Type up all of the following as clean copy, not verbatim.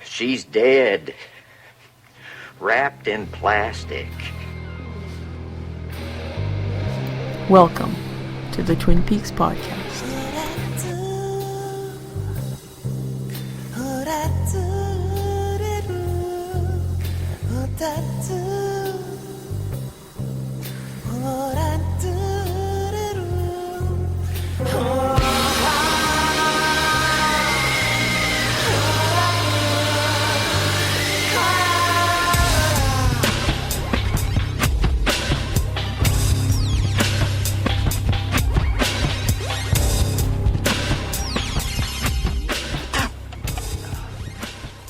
She's dead. Wrapped in plastic. Welcome to the Twin Peaks podcast.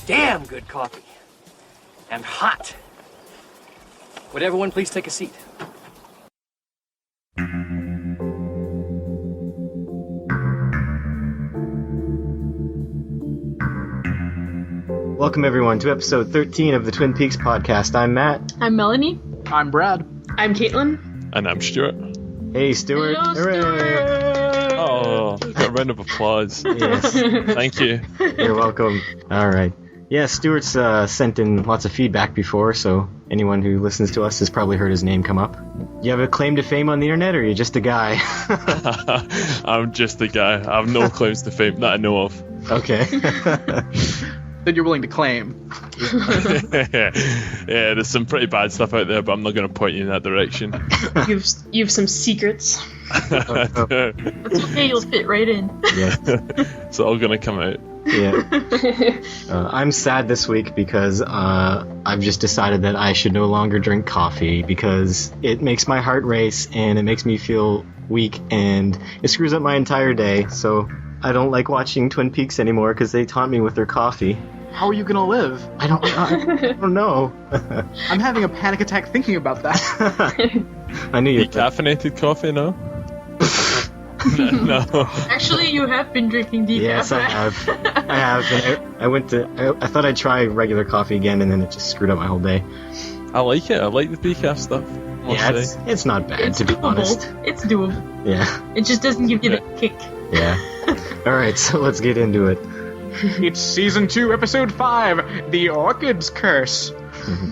Damn good coffee. And hot. Would everyone please take a seat? Welcome everyone to episode 13 of the Twin Peaks podcast. I'm Matt. I'm Melanie. I'm Brad. I'm Caitlin. And I'm Stewart. Hey, Stewart. Hello, Hooray. Stewart. Oh, got a round of applause. Yes, Thank you. you're welcome. All right. Yeah, Stewart's sent in lots of feedback before, so anyone who listens to us has probably heard his name come up. You have a claim to fame on the internet, or are you just a guy? I'm just a guy. I have no claims to fame that I know of. Okay. That you're willing to claim. Yeah, there's some pretty bad stuff out there, but I'm not going to point you in that direction. You've some secrets. It's okay, you'll fit right in. Yeah. It's all going to come out. Yeah. I'm sad this week because I've just decided that I should no longer drink coffee because it makes my heart race and it makes me feel weak and it screws up my entire day. So I don't like watching Twin Peaks anymore because they taunt me with their coffee. How are you gonna live? I don't know. I'm having a panic attack thinking about that. I knew you'd Decaffeinated coffee, no? No. Actually, you have been drinking decaf. Yes, I have. I have. And I thought I'd try regular coffee again, and then it just screwed up my whole day. I like it. I like the decaf stuff. Yeah, it's not bad, It's to be doable. honest. It's doable. Yeah. It just doesn't give you the kick. Yeah. All right, so let's get into it. It's season 2, episode 5, The Orchid's Curse.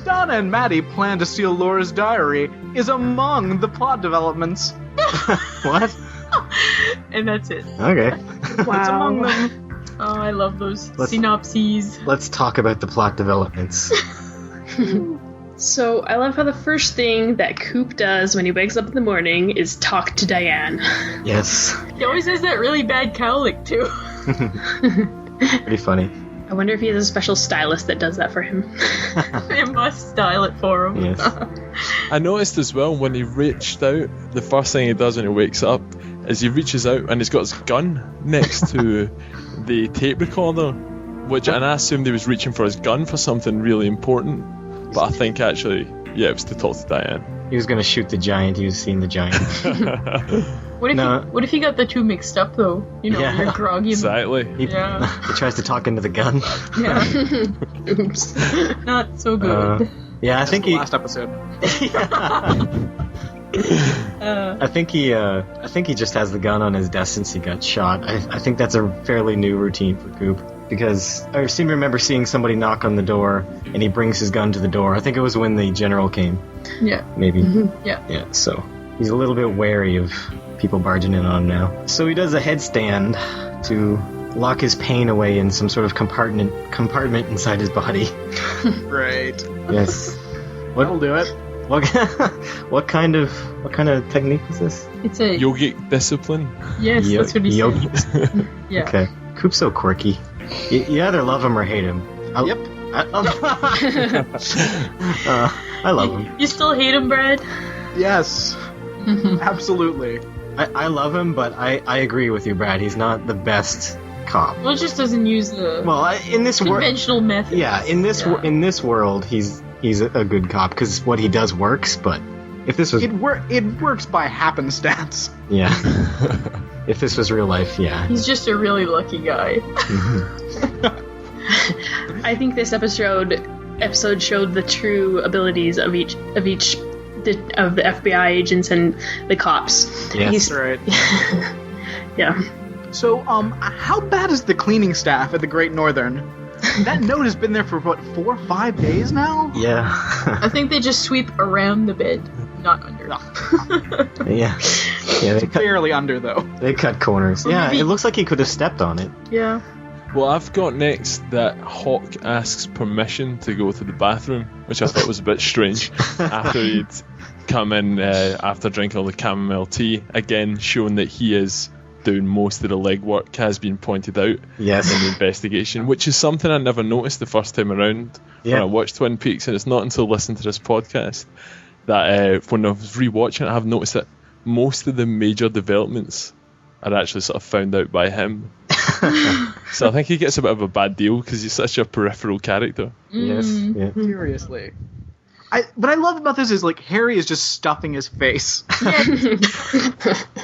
Donna and Maddie plan to steal Laura's diary is among the plot developments. What? And that's it. Okay. It's among them. Oh, I love those Let's- synopses. Let's talk about the plot developments. So I love how the first thing that Coop does when he wakes up in the morning is talk to Diane. Yes. He always has that really bad cowlick, too. Pretty funny. I wonder if he has a special stylist that does that for him. They must style it for him. Yes. I noticed as well when he reached out, the first thing he does when he wakes up is he reaches out and he's got his gun next to the tape recorder, and I assumed he was reaching for his gun for something really important, but I think actually, yeah, it was to talk to Diane. He was going to shoot the giant. He was seeing the giant. What if he got the two mixed up, though? You know, Yeah. you're groggy. Exactly. He, Yeah. he tries to talk into the gun. Yeah. Oops. Not so good. Yeah, I think The he... last episode. I think he just has the gun on his desk since he got shot. I think that's a fairly new routine for Coop. Because I seem to remember seeing somebody knock on the door, and he brings his gun to the door. I think it was when the general came, Yeah. maybe. Yeah. Yeah, so he's a little bit wary of people barging in on him now. So he does a headstand to lock his pain away in some sort of compartment inside his body. Right. Yes. That'll do it. What kind of technique is this? It's a... Yogic discipline. Yes, that's what he said. Yogi. Yeah. Okay. Coop's so quirky. You either love him or hate him. Yep. I love him. You still hate him, Brad? Yes. Absolutely. I love him, but I agree with you, Brad. He's not the best cop. Well, it just doesn't use the In this world, conventional methods. yeah, in this world, he's a good cop because what he does works. But if this was, It works by happenstance. yeah, if this was real life, yeah, He's just a really lucky guy. I think this episode showed the true abilities of each of the FBI agents and the cops. Yes. That's right. Yeah. So, how bad is the cleaning staff at the Great Northern? That note has been there for, what, 4 or 5 days now? Yeah. I think they just sweep around the bed, not under. Yeah. Yeah, they cut, Barely under, though. they cut corners. Well, Yeah, maybe- it looks like he could have stepped on it. Yeah. Well, I've got next that Hawk asks permission to go to the bathroom, which I thought was a bit strange after he'd come in after drinking all the chamomile tea, again showing that he is doing most of the legwork, has been pointed out Yes. in the investigation, which is something I never noticed the first time around when I watched Twin Peaks, and it's not until listening to this podcast that when I was rewatching it, I've noticed that most of the major developments are actually sort of found out by him. So I think he gets a bit of a bad deal because he's such a peripheral character. Yes. Yeah. Seriously. What I love about this is, like, Harry is just stuffing his face.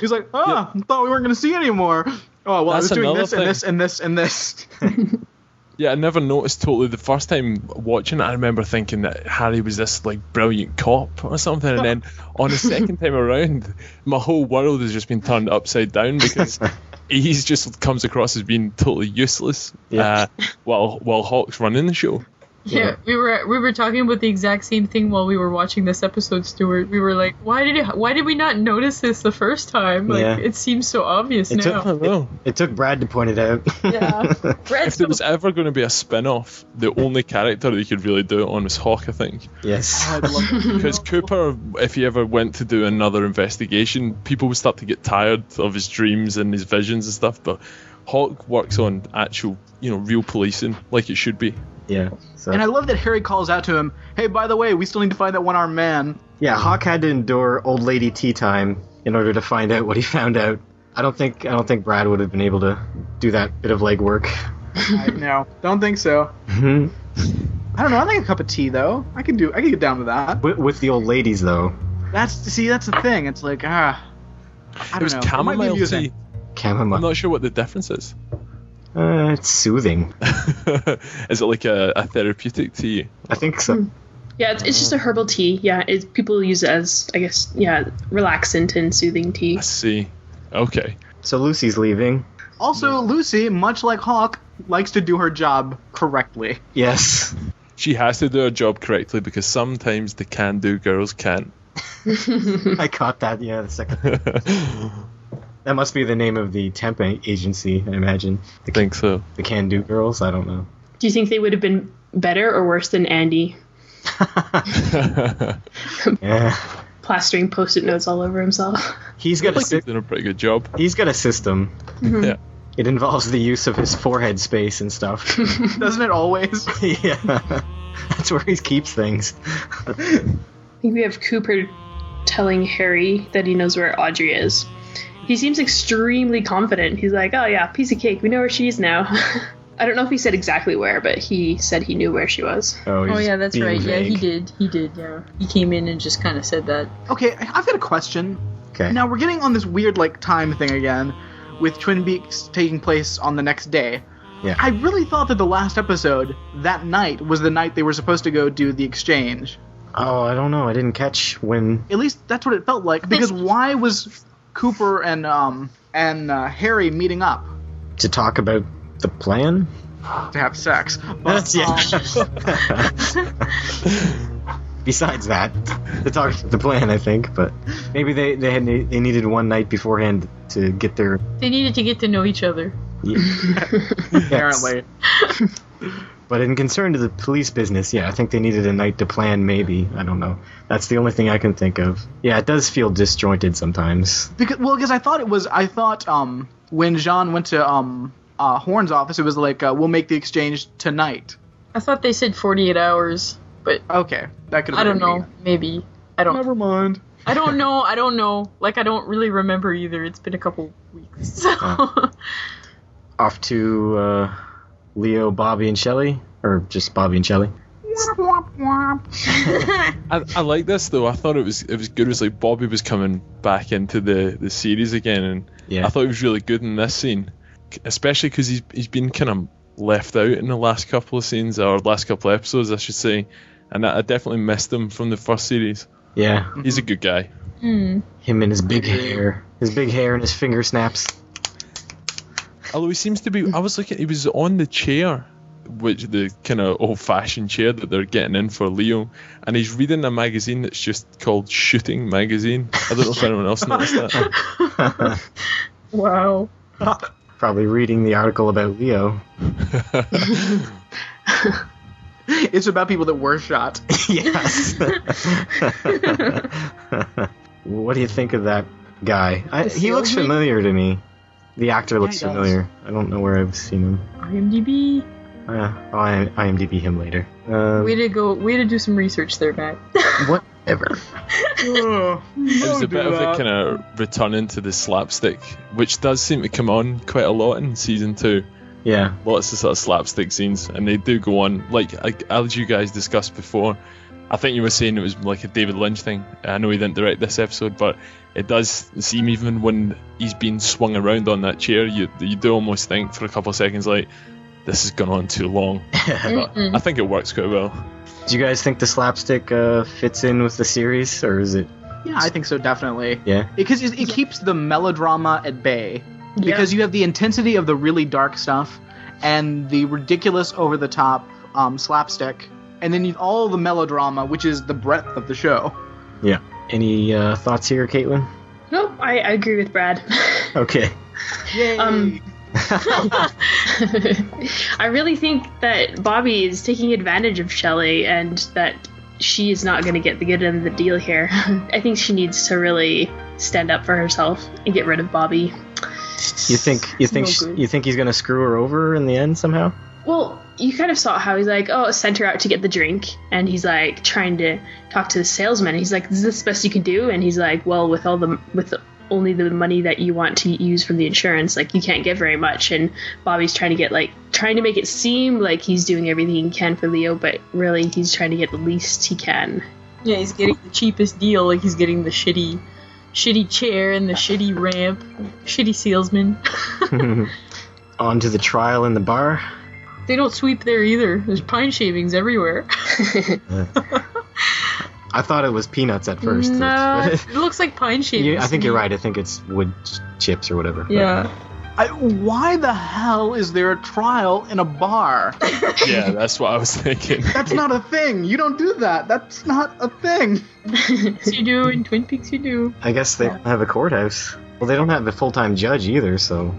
He's like, I thought we weren't going to see anymore. Oh, well, I was That's doing another this and this and this and this. Yeah, I never noticed totally. The first time watching it, I remember thinking that Harry was this, like, brilliant cop or something, and then on the second time around, my whole world has just been turned upside down because he's just comes across as being totally useless while Hawk's running the show. Yeah, we were talking about the exact same thing while we were watching this episode, Stuart. We were like, why did we not notice this the first time? Like, it seems so obvious now. It took Brad to point it out. Yeah. If there was ever going to be a spin-off, the only character that you could really do it on was Hawk, I think. Yes. I'd love to. Because Cooper, if he ever went to do another investigation, people would start to get tired of his dreams and his visions and stuff, but Hawk works on actual, real policing, like it should be. Yeah. So. And I love that Harry calls out to him, hey, by the way, we still need to find that one-armed man. Yeah, Hawk had to endure old lady tea time in order to find out what he found out. I don't think Brad would have been able to do that bit of legwork. No, don't think so. Mhm. I don't know. I like a cup of tea, though. I can get down with that. With the old ladies, though. That's the thing. It's like, I don't It was know. It might be chamomile amusing. tea. Chamomile. I'm not sure what the difference is. It's soothing. Is it like a therapeutic tea? I think so. Yeah, it's just a herbal tea. Yeah, people use it as, I guess, relaxant and soothing tea. I see. Okay. So Lucy's leaving. Also, Lucy, much like Hawk, likes to do her job correctly. Yes. She has to do her job correctly because sometimes the can-do girls can't. I caught that, the second. That must be the name of the temp agency, I imagine. I think so. The Can-Do Girls? I don't know. Do you think they would have been better or worse than Andy? Yeah. Plastering Post-it notes all over himself. He's got He's doing a pretty good job. He's got a system. Yeah. It involves the use of his forehead space and stuff. Doesn't it always? Yeah. That's where he keeps things. I think we have Cooper telling Harry that he knows where Audrey is. He seems extremely confident. He's like, oh yeah, piece of cake. We know where she is now. I don't know if he said exactly where, but he said he knew where she was. Oh yeah, that's right. Vague. Yeah, he did. Yeah, he came in and just kind of said that. Okay, I've got a question. Okay. Now, we're getting on this weird, time thing again, with Twin Peaks taking place on the next day. Yeah. I really thought that the last episode, that night, was the night they were supposed to go do the exchange. Oh, I don't know. I didn't catch when... At least that's what it felt like. Because why was Cooper and Harry meeting up? To talk about the plan? To have sex. But, Besides that, to talk the plan, I think, but maybe they needed one night beforehand to get their... They needed to get to know each other. apparently. But in concern to the police business, I think they needed a night to plan, maybe. I don't know. That's the only thing I can think of. Yeah, it does feel disjointed sometimes. Because I thought when Jean went to Horn's office, it was like, we'll make the exchange tonight. I thought they said 48 hours, but Okay, that could have I been don't know. Maybe. I don't. Never mind. I don't know. I don't know. I don't really remember either. It's been a couple weeks. So. Off to Leo, Bobby, and Shelley? Or just Bobby and Shelley? I like this though. I thought it was good. It was like Bobby was coming back into the series again, and I thought it was really good in this scene, especially because he's been kind of left out in the last couple of scenes, or last couple of episodes, I should say, and I definitely missed him from the first series. Yeah. He's a good guy. Him and his big hair. His big hair and his finger snaps. Although he seems to be, I was looking, he was on the chair the kind of old-fashioned chair that they're getting in for Leo, and he's reading a magazine that's just called Shooting Magazine. I don't know if anyone else noticed that. Wow. Probably reading the article about Leo. It's about people that were shot. Yes. What do you think of that guy? He looks familiar to me. The actor looks familiar. I don't know where I've seen him. IMDb. I'll IMDb him later. Way to do some research there, Matt. Whatever. It was a bit of a kind of returning to the slapstick, which does seem to come on quite a lot in season 2. Yeah. Lots of sort of slapstick scenes, and they do go on. Like, as you guys discussed before, I think you were saying it was like a David Lynch thing. I know he didn't direct this episode, but it does seem, even when he's being swung around on that chair, you do almost think for a couple of seconds, like, this has gone on too long. But I think it works quite well. Do you guys think the slapstick fits in with the series, or is it? Yeah, I think so, definitely. Yeah. Because it keeps the melodrama at bay. Because you have the intensity of the really dark stuff and the ridiculous over-the-top slapstick, and then all the melodrama, which is the breadth of the show. Yeah. Any thoughts here, Caitlin? Nope, I agree with Brad. Okay. Yay! I really think that Bobby is taking advantage of Shelley, and that she is not going to get the good end of the deal here. I think she needs to really stand up for herself and get rid of Bobby. You think he's going to screw her over in the end somehow? Well, you kind of saw how he's like, oh, sent her out to get the drink, and he's like trying to talk to the salesman. And he's like, is this the best you can do? And he's like, well, with only the money that you want to use from the insurance, like, you can't get very much. And Bobby's trying to make it seem like he's doing everything he can for Leo, but really he's trying to get the least he can. Yeah, he's getting the cheapest deal, like he's getting the shitty chair and the shitty ramp, shitty salesman. On to the trial in the bar. They don't sweep there either. There's pine shavings everywhere. I thought it was peanuts at first. Nah, it looks like pine shavings. I think you're right. I think it's wood chips or whatever. Yeah. Why the hell is there a trial in a bar? Yeah, that's what I was thinking. That's not a thing. You don't do that. That's not a thing. Yes, you do. In Twin Peaks, you do. I guess they don't have a courthouse. Well, they don't have a full-time judge either, so...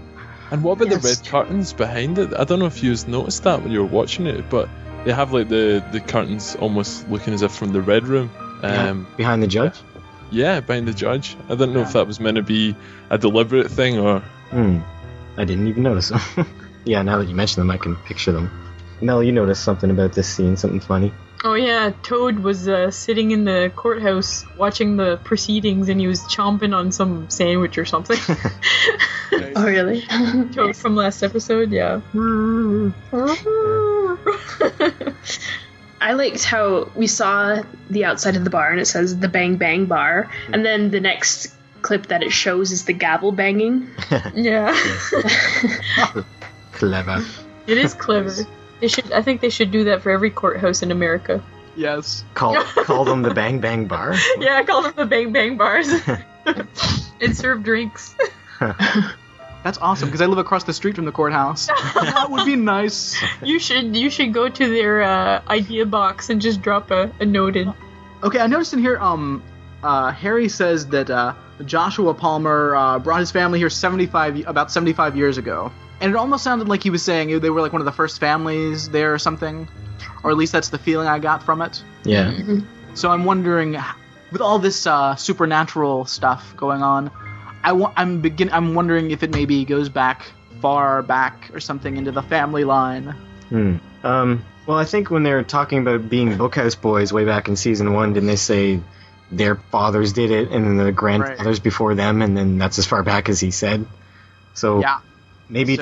And what about the red curtains behind it? I don't know if you noticed that when you were watching it, but they have like the curtains almost looking as if from the red room. Behind the judge? Yeah, behind the judge. I didn't know if that was meant to be a deliberate thing or... I didn't even notice them. Yeah, now that you mention them, I can picture them. Mel, you noticed something about this scene, something funny. Oh yeah, Toad was sitting in the courthouse watching the proceedings, and he was chomping on some sandwich or something. Oh really? Toad from last episode, yeah. I liked how we saw the outside of the bar and it says the Bang Bang Bar, and then the next clip that it shows is the gavel banging. Yeah. Clever. It is clever. I think they should do that for every courthouse in America. Yes. Call them the Bang Bang Bar? Yeah, call them the Bang Bang Bars. And serve drinks. That's awesome, because I live across the street from the courthouse. That would be nice. You should go to their idea box and just drop a note in. Okay, I noticed in here, Harry says that Joshua Palmer brought his family here about 75 years ago. And it almost sounded like he was saying they were like one of the first families there or something. Or at least that's the feeling I got from it. Yeah. Mm-hmm. So I'm wondering, with all this supernatural stuff going on, I'm wondering if it maybe goes far back or something into the family line. Well, I think when they were talking about being Bookhouse Boys way back in season 1, didn't they say their fathers did it and then the grandfathers before them, and then that's as far back as he said? So yeah. Maybe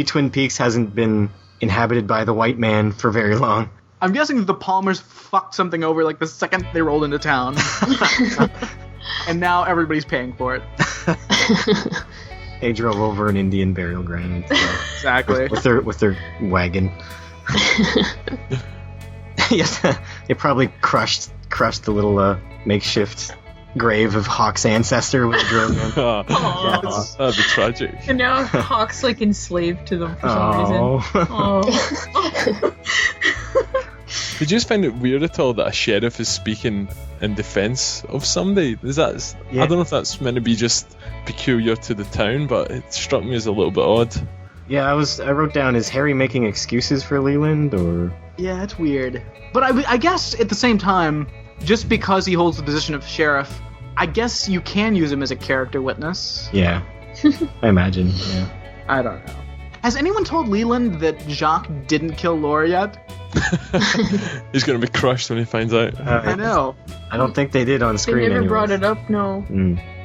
Twin Peaks hasn't been inhabited by the white man for very long. I'm guessing that the Palmers fucked something over like the second they rolled into town. And now everybody's paying for it. They drove over an Indian burial ground. So. Exactly. with their wagon. Yes, they probably crushed the little makeshift grave of Hawk's ancestor when they drove in. Yes. That'd be tragic. And now Hawk's like enslaved to them for some reason. Oh. Did you just find it weird at all that a sheriff is speaking in defense of somebody? Is that? Yeah. I don't know if that's meant to be just peculiar to the town, but it struck me as a little bit odd. Yeah, I wrote down, is Harry making excuses for Leland, or? Yeah, it's weird. But I guess at the same time, just because he holds the position of sheriff, I guess you can use him as a character witness. Yeah, I imagine. Yeah. I don't know. Has anyone told Leland that Jacques didn't kill Laura yet? He's gonna be crushed when he finds out. I know. I don't think they did on screen. They never anyways. brought it up. No.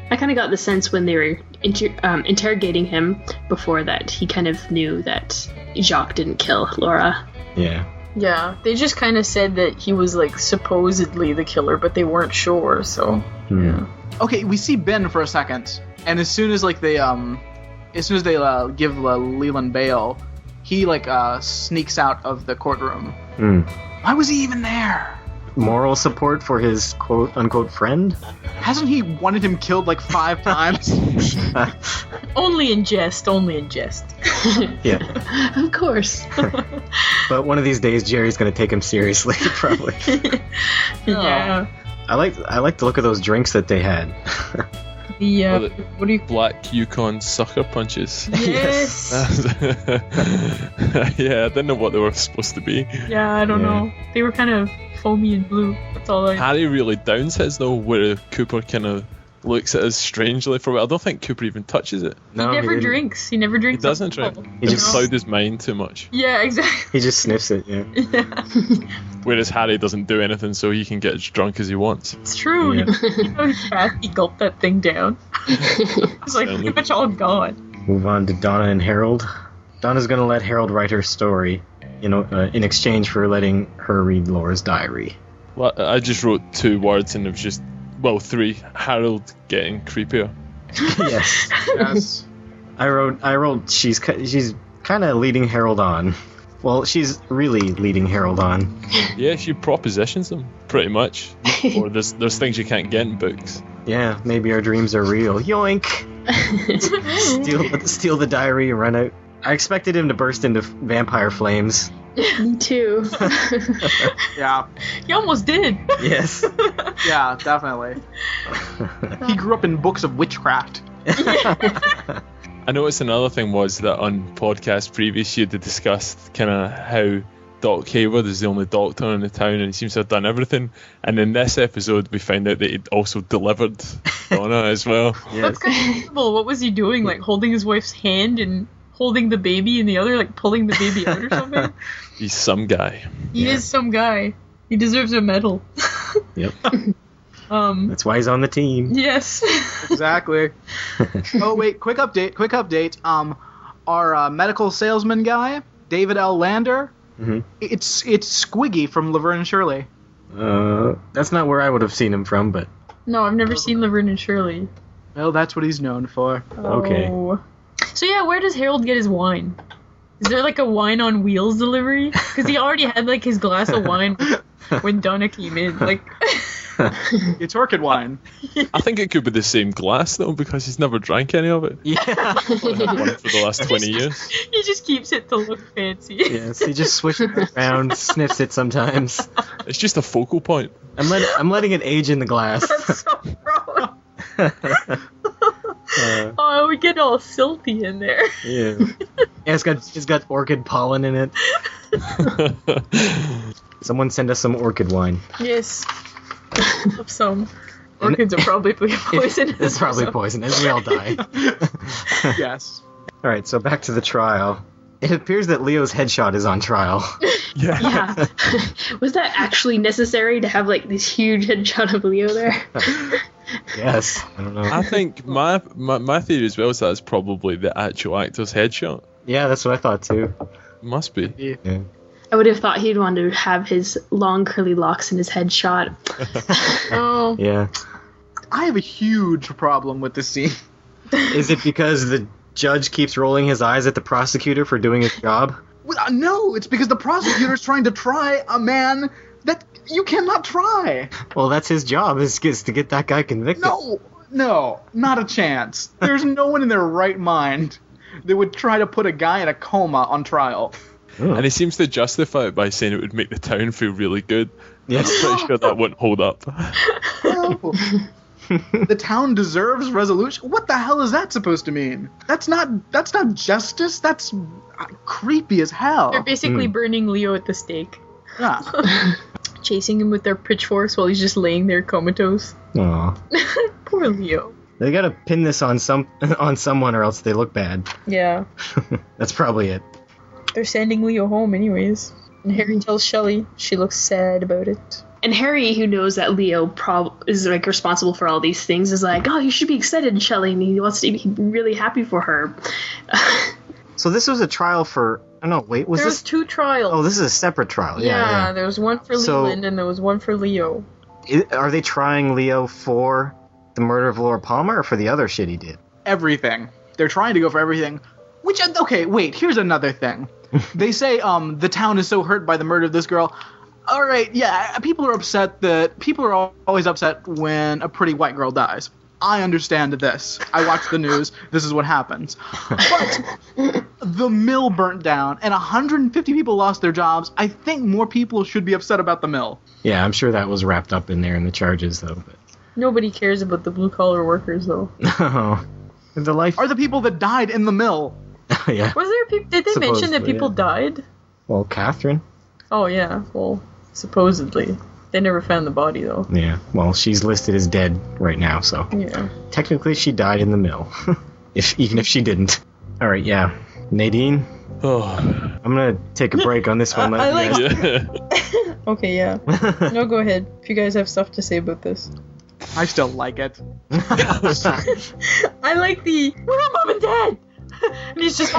I kind of got the sense when they were interrogating him before that he kind of knew that Jacques didn't kill Laura. Yeah. Yeah, they just kind of said that he was like supposedly the killer, but they weren't sure. So. Yeah. Okay, we see Ben for a second, and as soon as they give Leland bail, he sneaks out of the courtroom. Why was he even there? Moral support for his quote-unquote friend? Hasn't he wanted him killed like 5 times? Only in jest. Yeah. Of course. But one of these days, Jerry's gonna take him seriously, probably. Yeah. I like the look of those drinks that they had. What do you... Black Yukon sucker punches. Yes. Yeah, I didn't know what they were supposed to be. Yeah, I don't know. They were kind of foamy and blue. That's all I... Harry really downs his though, where Cooper kind of looks at us strangely for a while. I don't think Cooper even touches it. No, he never drinks. He never drinks. He doesn't drink. He just cloud his mind too much. Yeah, exactly. He just sniffs it, yeah. Whereas Harry doesn't do anything, so he can get as drunk as he wants. It's true. Yeah. He gulped that thing down. It's like pretty much all gone. Move on to Donna and Harold. Donna's gonna let Harold write her story, in exchange for letting her read Laura's diary. Well, I just wrote 2 words and it was just, 3. Harold getting creepier. Yes. Yes. I wrote she's kind of leading Harold on. Well, she's really leading Harold on. Yeah, she propositions them, pretty much. Or there's things you can't get in books. Yeah, maybe our dreams are real. Yoink! Steal the diary and run out. I expected him to burst into vampire flames. Me too. Yeah. He almost did. Yes. Yeah, definitely. He grew up in books of witchcraft. I noticed another thing was that on podcast previous you had discussed kind of how Doc Hayward is the only doctor in the town and he seems to have done everything, and in this episode we find out that he'd also delivered Donna as well. Yes. That's kind of incredible. What was he doing? Like holding his wife's hand and holding the baby in the other, like pulling the baby out or something? He's some guy. He is some guy. He deserves a medal. Yep. That's why he's on the team. Yes. Exactly. Oh wait, quick update. Our medical salesman guy, David L. Lander, it's Squiggy from Laverne and Shirley. That's not where I would have seen him from, but... No, I've never seen Laverne and Shirley. Well, that's what he's known for. Okay. Oh. So yeah, where does Harold get his wine? Is there like a wine on wheels delivery? Because he already had like his glass of wine when Donna came in. Like... It's Orchid wine. I think it could be the same glass though, because he's never drank any of it. Yeah. Only had one for the last 20 years. He just keeps it to look fancy. Yes, he just swishes it around, sniffs it sometimes. It's just a focal point. I'm letting it age in the glass. That's so gross. Oh, we get all silty in there. Yeah. It's got orchid pollen in it. Someone send us some orchid wine. Yes. Some orchids are probably poisonous. It's probably poisonous. We all die. Yes. All right, so back to the trial. It appears that Leo's headshot is on trial. Yeah. Was that actually necessary to have like this huge headshot of Leo there? Yes. I don't know. I think my theory as well is that it's probably the actual actor's headshot. Yeah, that's what I thought too. Must be. Yeah. I would have thought he'd want to have his long curly locks in his headshot. Oh. Yeah. I have a huge problem with this scene. Is it because the judge keeps rolling his eyes at the prosecutor for doing his job? No, it's because the prosecutor's trying to try a man that you cannot try. Well, that's his job, is to get that guy convicted. No, not a chance. There's no one in their right mind that would try to put a guy in a coma on trial. And he seems to justify it by saying it would make the town feel really good. Yes. I'm pretty sure that wouldn't hold up. No. The town deserves resolution. What the hell is that supposed to mean? That's not justice. That's creepy as hell. They're basically burning Leo at the stake. Yeah. Chasing him with their pitchforks while he's just laying there comatose. Aw. Poor Leo. They gotta pin this on someone or else they look bad. Yeah. That's probably it. They're sending Leo home anyways. And Harry tells Shelley she looks sad about it. And Harry, who knows that Leo is like responsible for all these things, is like, oh, you should be excited, Shelley, and he wants to be really happy for her. So this was a trial for... Oh, no, wait, was there was 2 trials. Oh, this is a separate trial. Yeah, there was one for So- Leland and there was one for Leo. Are they trying Leo for the murder of Laura Palmer or for the other shit he did? Everything. They're trying to go for everything. Which, okay, wait, here's another thing. They say the town is so hurt by the murder of this girl. All right, yeah, people are always upset when a pretty white girl dies. I understand this. I watch the news. This is what happens. But the mill burnt down and 150 people lost their jobs. I think more people should be upset about the mill. Yeah, I'm sure that was wrapped up in there in the charges, though. But... Nobody cares about the blue-collar workers, though. No. The life... Are the people that died in the mill. Yeah. Was there did they mention that Supposedly, people yeah. died? Well, Catherine? Oh, yeah. Well, supposedly. They never found the body, though. Yeah, well, she's listed as dead right now, so... Yeah. Technically, she died in the mill. Even if she didn't. Alright, yeah. Nadine? Oh. I'm gonna take a break on this one. I like- Yeah. Okay, yeah. No, go ahead. If you guys have stuff to say about this. I still like it. I like the, we're not mom and dad! And he's just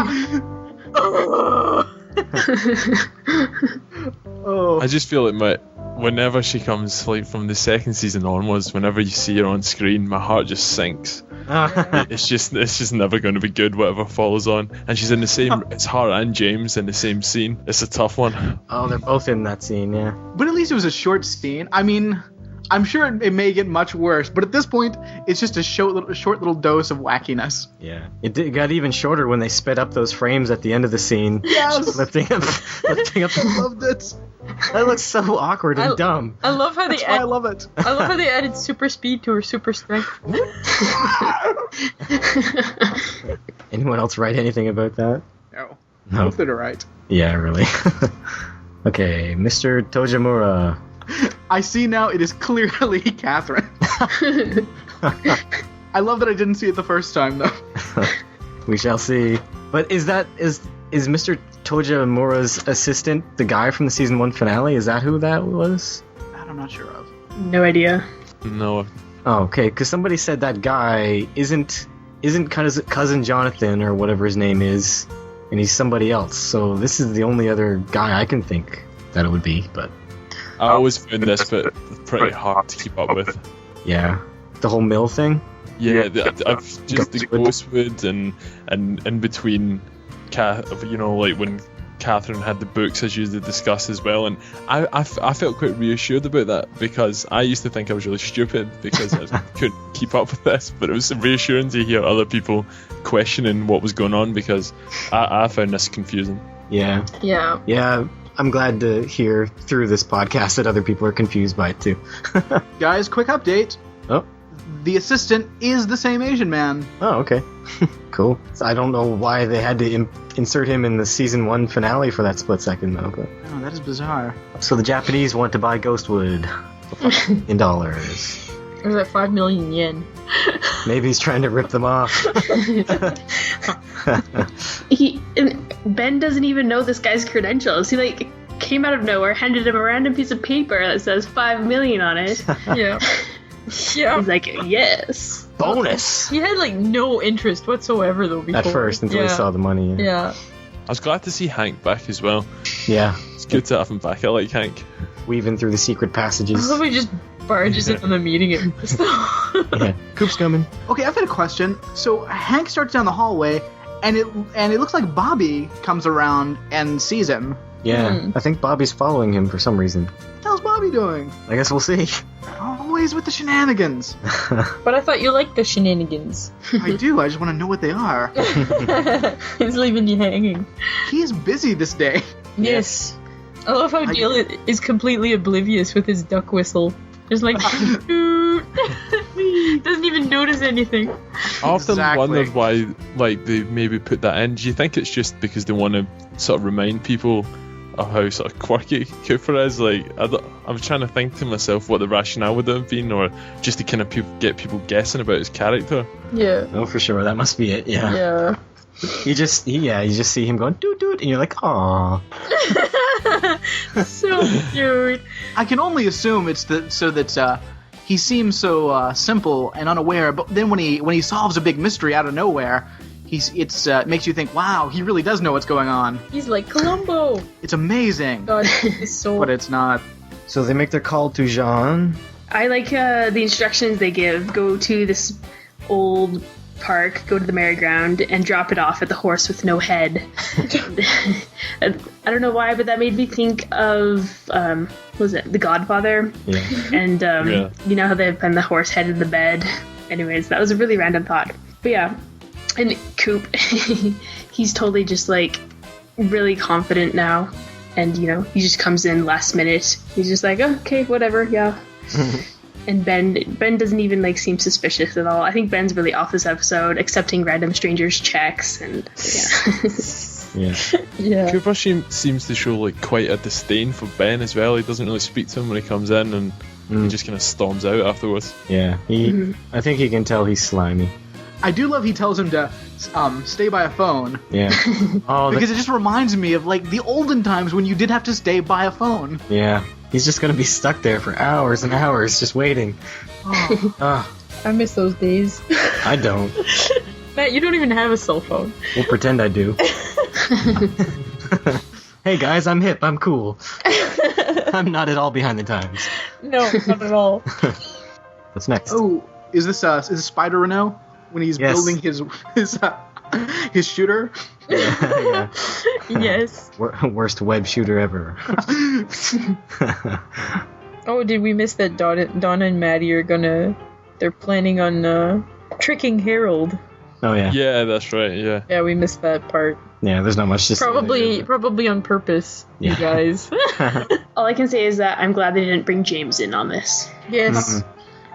Oh. I just feel like whenever she comes, like from the second season onwards, whenever you see her on screen, my heart just sinks. It's just never going to be good, whatever follows on. And she's in the same, it's her and James in the same scene. It's a tough one. Oh, they're both in that scene, yeah. But at least it was a short scene. I mean, I'm sure it may get much worse, but at this point, it's just a short little dose of wackiness. Yeah. It got even shorter when they sped up those frames at the end of the scene. Yes! lifting up I loved it. That looks so awkward and dumb. I love how That's they why I love it. I love how they added super speed to her super strength. Anyone else write anything about that? No. No. Both are right. Yeah, really. Okay, Mr. Tojimura. I see now it is clearly Catherine. I love that I didn't see it the first time, though. We shall see. But is Mr. Tojimura's assistant the guy from the season 1 finale? Is that who that was? That I'm not sure of. No idea. No. Oh, okay, because somebody said that guy isn't cousin Jonathan or whatever his name is, and he's somebody else. So this is the only other guy I can think that it would be, but... I always found this bit pretty hard to keep up with. Yeah. The whole mill thing? Yeah, I've just the Ghostwood and in between, like when Catherine had the books as usually discussed as well, and I felt quite reassured about that because I used to think I was really stupid because I couldn't keep up with this, but it was reassuring to hear other people questioning what was going on because I found this confusing. Yeah. Yeah. Yeah. I'm glad to hear through this podcast that other people are confused by it too. Guys, quick update. Oh. The assistant is the same Asian man. Oh, okay. Cool. So I don't know why they had to insert him in the season 1 finale for that split second, though. But... Oh, that is bizarre. So the Japanese want to buy Ghostwood in dollars. It was like 5 million yen. Maybe he's trying to rip them off. Ben doesn't even know this guy's credentials. He came out of nowhere, handed him a random piece of paper that says 5 million on it. Yeah. Yeah. He's like, yes. Bonus! He had no interest whatsoever though before. At first, until he saw the money. Yeah. I was glad to see Hank back as well. Yeah. It's good to have him back. I like Hank. Weaving through the secret passages. Somebody just barges in on the meeting and Yeah. Coop's coming. Okay, I've got a question. So Hank starts down the hallway, and it looks like Bobby comes around and sees him. Yeah. I think Bobby's following him for some reason. What the hell's Bobby doing? I guess we'll see. Always with the shenanigans. But I thought you liked the shenanigans. I do. I just want to know what they are. He's leaving you hanging. He is busy this day. Yes. I love how Dale is completely oblivious with his duck whistle. Just like, doesn't even notice anything. I often wondered why, like, they maybe put that in. Do you think it's just because they want to sort of remind people of how sort of quirky Cooper is? Like, I'm trying to think to myself what the rationale would have been, or just to kind of get people guessing about his character. Yeah. Oh, for sure, that must be it. Yeah. Yeah. You just see him going doot doot, and you're like, aww. So cute. I can only assume it's so that he seems so simple and unaware, but then when he solves a big mystery out of nowhere, it makes you think, wow, he really does know what's going on. He's like Columbo. It's amazing. God, it's so. But it's not. So they make their call to Jean. I like the instructions they give. Go to this old park, go to the merry-go-round, and drop it off at the horse with no head. I don't know why, but that made me think of what was it, The Godfather? Yeah. And you know how they put the horse head in the bed. Anyways, that was a really random thought. But yeah, and Coop, he's totally just like really confident now, and you know he just comes in last minute. He's just like, oh, okay, whatever, yeah. And Ben doesn't even like seem suspicious at all. I think Ben's really off this episode, accepting random strangers' checks, and Yeah. Yeah. Cooper seems to show like quite a disdain for Ben as well. He doesn't really speak to him when he comes in, and he just kind of storms out afterwards. Yeah, I think he can tell he's slimy. I do love he tells him to stay by a phone. Yeah. Oh, because it just reminds me of like the olden times when you did have to stay by a phone. Yeah. He's just gonna be stuck there for hours and hours just waiting. I miss those days. I don't. Matt, you don't even have a cell phone. We'll pretend I do. Hey guys, I'm hip, I'm cool. I'm not at all behind the times. No, not at all. What's next? Oh, is this Spider Renault when he's building his shooter? Yeah. Yes. Worst web shooter ever. Oh, did we miss that Donna and Maddie they're planning on tricking Harold. Oh yeah. Yeah, that's right, yeah. Yeah, we missed that part. Yeah, there's not much to say. Probably on purpose, you guys. all I can say is that I'm glad they didn't bring James in on this. Yes.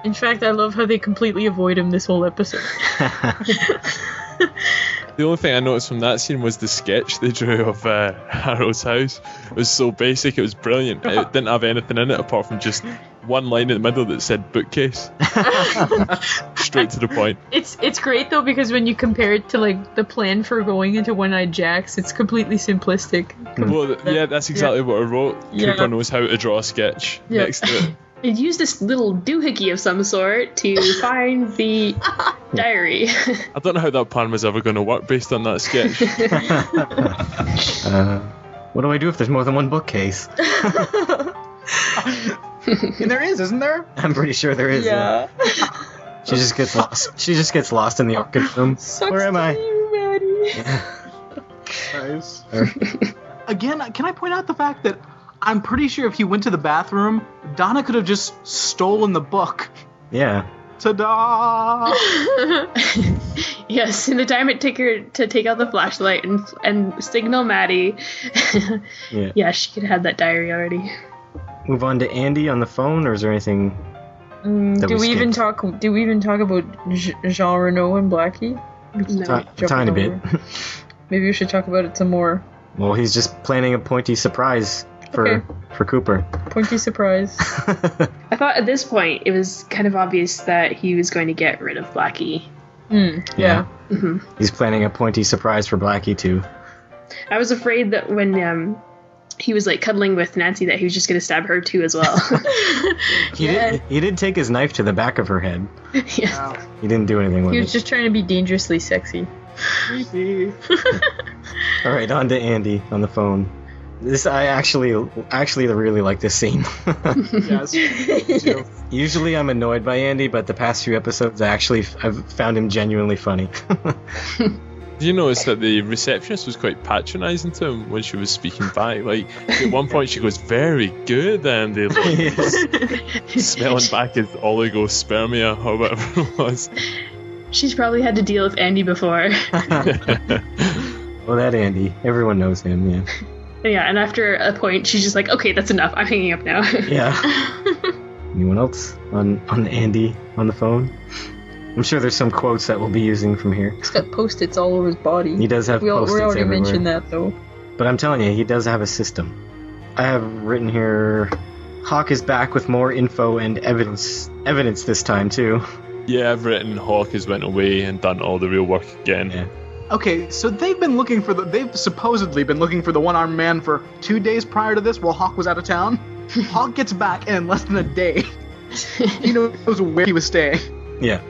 In fact, I love how they completely avoid him this whole episode. The only thing I noticed from that scene was the sketch they drew of Harold's house. It was so basic, it was brilliant. It didn't have anything in it apart from just one line in the middle that said bookcase. Straight to the point. It's great though, because when you compare it to like the plan for going into One-Eyed Jack's, it's completely simplistic. Well, yeah, that's exactly what I wrote. Cooper knows how to draw a sketch next to it. It used this little doohickey of some sort to find the diary. I don't know how that plan was ever going to work based on that sketch. What do I do if there's more than one bookcase? And there is, isn't there? I'm pretty sure there is. Yeah. She just gets lost. She just gets lost in the Orchid room. Where am I? You, Maddie. Nice. Again, can I point out the fact that I'm pretty sure if he went to the bathroom, Donna could have just stolen the book. Yeah. Ta-da! Yes, in the time it took her to take out the flashlight and signal Maddie. Yeah, she could have had that diary already. Move on to Andy on the phone, or is there anything? Do we even talk about Jean Renault and Blackie? No. A tiny bit. Maybe we should talk about it some more. Well, he's just planning a pointy surprise for Cooper. Pointy surprise. I thought at this point it was kind of obvious that he was going to get rid of Blackie. Yeah. Mm-hmm. He's planning a pointy surprise for Blackie too. I was afraid that when he was like cuddling with Nancy that he was just going to stab her too as well. He did take his knife to the back of her head. Yeah. He didn't do anything with it. He was just trying to be dangerously sexy. All right, on to Andy on the phone. I actually really like this scene. Yes. Usually I'm annoyed by Andy, but the past few episodes I've found him genuinely funny. Do you notice that the receptionist was quite patronising to him when she was speaking back? Like, at one point she goes, "Very good," and they smelling back his oligospermia or whatever it was. She's probably had to deal with Andy before. Well, that Andy. Everyone knows him, yeah. And after a point, she's just like, okay, that's enough. I'm hanging up now. Yeah. Anyone else on Andy on the phone? I'm sure there's some quotes that we'll be using from here. He's got post-its all over his body. He does have post-its We already everywhere. mentioned that, though. But I'm telling you, he does have a system. I have written here, Hawk is back with more info and evidence this time, too. Yeah, I've written Hawk has went away and done all the real work again. Yeah. Okay, so they've supposedly been looking for the one-armed man for 2 days prior to this while Hawk was out of town. Hawk gets back, and in less than a day, he knows where he was staying. Yeah.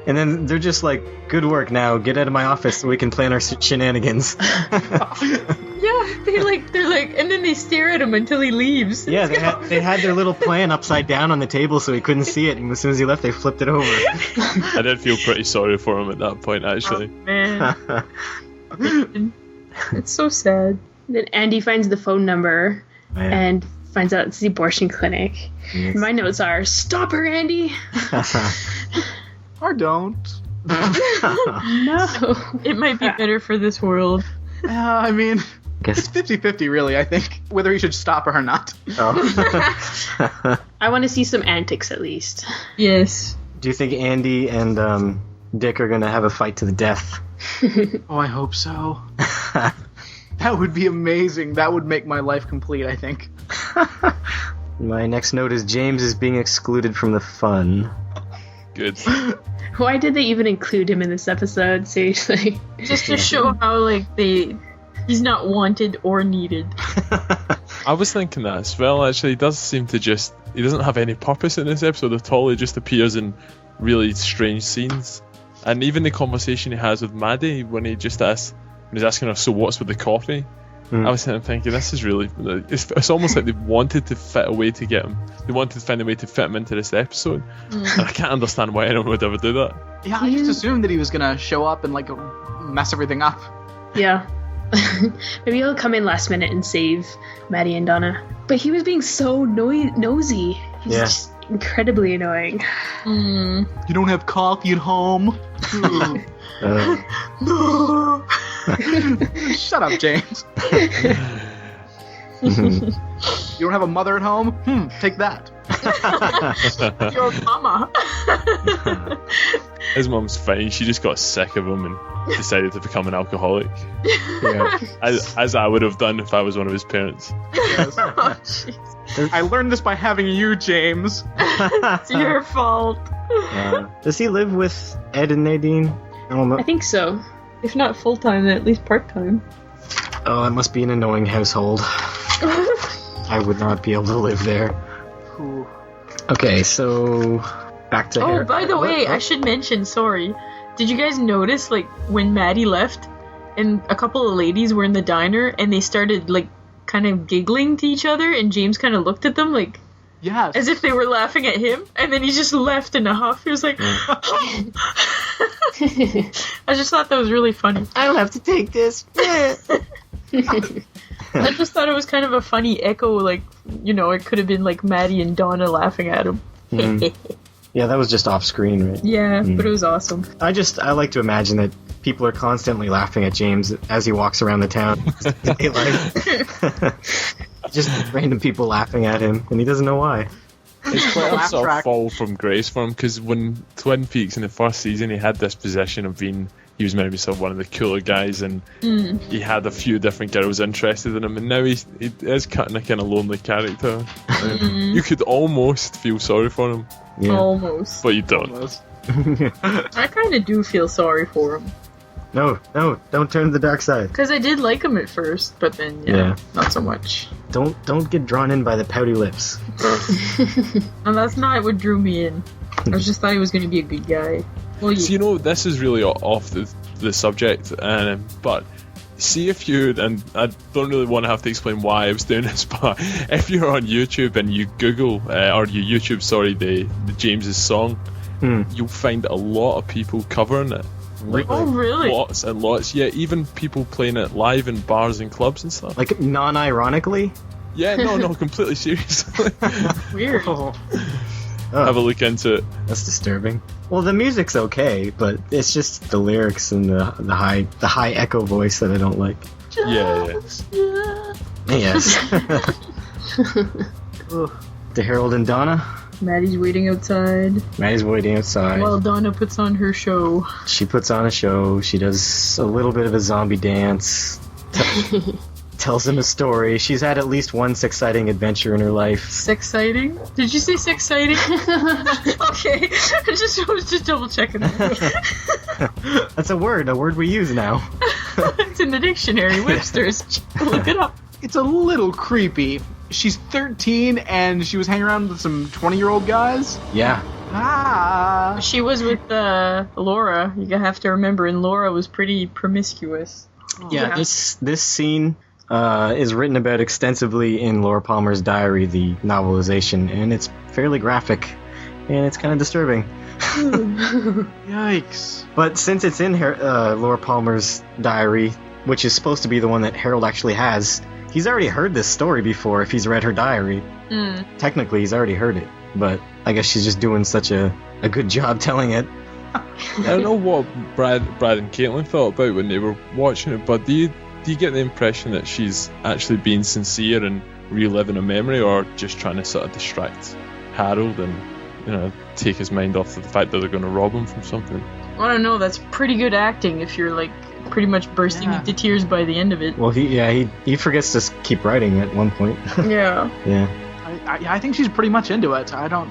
And then they're just like, good work now, get out of my office so we can plan our shenanigans. Yeah, they're like, and then they stare at him until he leaves. Yeah, they had their little plan upside down on the table so he couldn't see it, and as soon as he left, they flipped it over. I did feel pretty sorry for him at that point, actually. Oh, man. It's so sad. Then Andy finds the phone number and finds out it's the abortion clinic. Yes. My notes are, stop her, Andy! Or don't. No. It might be better for this world. I mean, Guess- it's 50-50 really, I think, whether he should stop her or not. Oh. I want to see some antics at least. Yes. Do you think Andy and Dick are gonna have a fight to the death? Oh, I hope so. That would be amazing. That would make my life complete, I think. My next note is James is being excluded from the fun. Good. Why did they even include him in this episode? Seriously. Just to show how, he's not wanted or needed. I was thinking that as well, actually. He does seem to he doesn't have any purpose in this episode at all. He just appears in really strange scenes. And even the conversation he has with Maddie when he's asking her, so what's with the coffee? I was thinking, this is really... It's almost like they wanted to find a way to fit him into this episode. And I can't understand why anyone would ever do that. Yeah, I just assumed that he was gonna show up and, mess everything up. Yeah. Maybe he'll come in last minute and save Maddie and Donna. But he was being so nosy. He's just incredibly annoying. You don't have coffee at home? No. Shut up, James. You don't have a mother at home? Take that. Your mama. His mum's fine. She just got sick of him and decided to become an alcoholic. Yeah. As I would have done if I was one of his parents. Yes. I learned this by having you, James. It's your fault. Does he live with Ed and Nadine? I think so. If not full-time, then at least part-time. Oh, it must be an annoying household. I would not be able to live there. Ooh. Okay, so back to Oh, by the way, I should mention, sorry. Did you guys notice, when Maddie left, and a couple of ladies were in the diner, and they started, kind of giggling to each other, and James kind of looked at them, Yes. as if they were laughing at him, and then he just left in a huff. He was like, I just thought that was really funny. I don't have to take this. I just thought it was kind of a funny echo, it could have been Maddie and Donna laughing at him. Yeah, that was just off screen, right? Yeah, but it was awesome. I like to imagine that people are constantly laughing at James as he walks around the town. Just random people laughing at him, and he doesn't know why. It's quite a Laugh sort track. of fall from grace for him, because when Twin Peaks in the first season, he had this position of he was meant to be sort of one of the cooler guys, and he had a few different girls interested in him, and now he is kind of lonely character. You could almost feel sorry for him, Yeah. Almost. but you don't. Almost. I kind of do feel sorry for him. No, don't turn to the dark side. Because I did like him at first, but then, not so much. Don't get drawn in by the pouty lips. And that's not what drew me in. I just thought he was going to be a good guy. Well, So, this is really off the subject, but see if and I don't really want to have to explain why I was doing this, but if you're on YouTube and you Google, or you YouTube, the James's song, you'll find a lot of people covering it. Oh, really? Lots and lots. Yeah, even people playing it live in bars and clubs and stuff. Non-ironically? Yeah, no, completely seriously. Weird. Oh, Have a look into it. that's disturbing. Well, the music's okay, but it's just the lyrics and the high echo voice that I don't like. Yeah. Yes. To Harold and Donna. Maddie's waiting outside Maddie's waiting outside. while Donna puts on her show. She puts on a show. She does a little bit of a zombie dance. Tells him a story. She's had at least one sex-citing adventure in her life. Sex-citing? Did you say sex-citing? Okay, I was just double checking. That's a word we use now. It's in the dictionary, Webster's. Look it up. It's a little creepy. She's 13 and she was hanging around with some 20-year-old guys. Yeah. Ah. She was with Laura. You have to remember, and Laura was pretty promiscuous. Yeah, this scene is written about extensively in Laura Palmer's diary, the novelization, and it's fairly graphic, and it's kind of disturbing. Yikes. But since it's in Laura Palmer's diary, which is supposed to be the one that Harold actually has, he's already heard this story before if he's read her diary. Technically, he's already heard it, but I guess she's just doing such a good job telling it. I don't know what Brad and Caitlin thought about when they were watching it, but do you get the impression that she's actually being sincere and reliving a memory, or just trying to sort of distract Harold and take his mind off of the fact that they're going to rob him from something? I don't know, that's pretty good acting if you're like pretty much bursting into tears by the end of it. Well, he forgets to keep writing at one point. Yeah. Yeah. I think she's pretty much into it. I don't...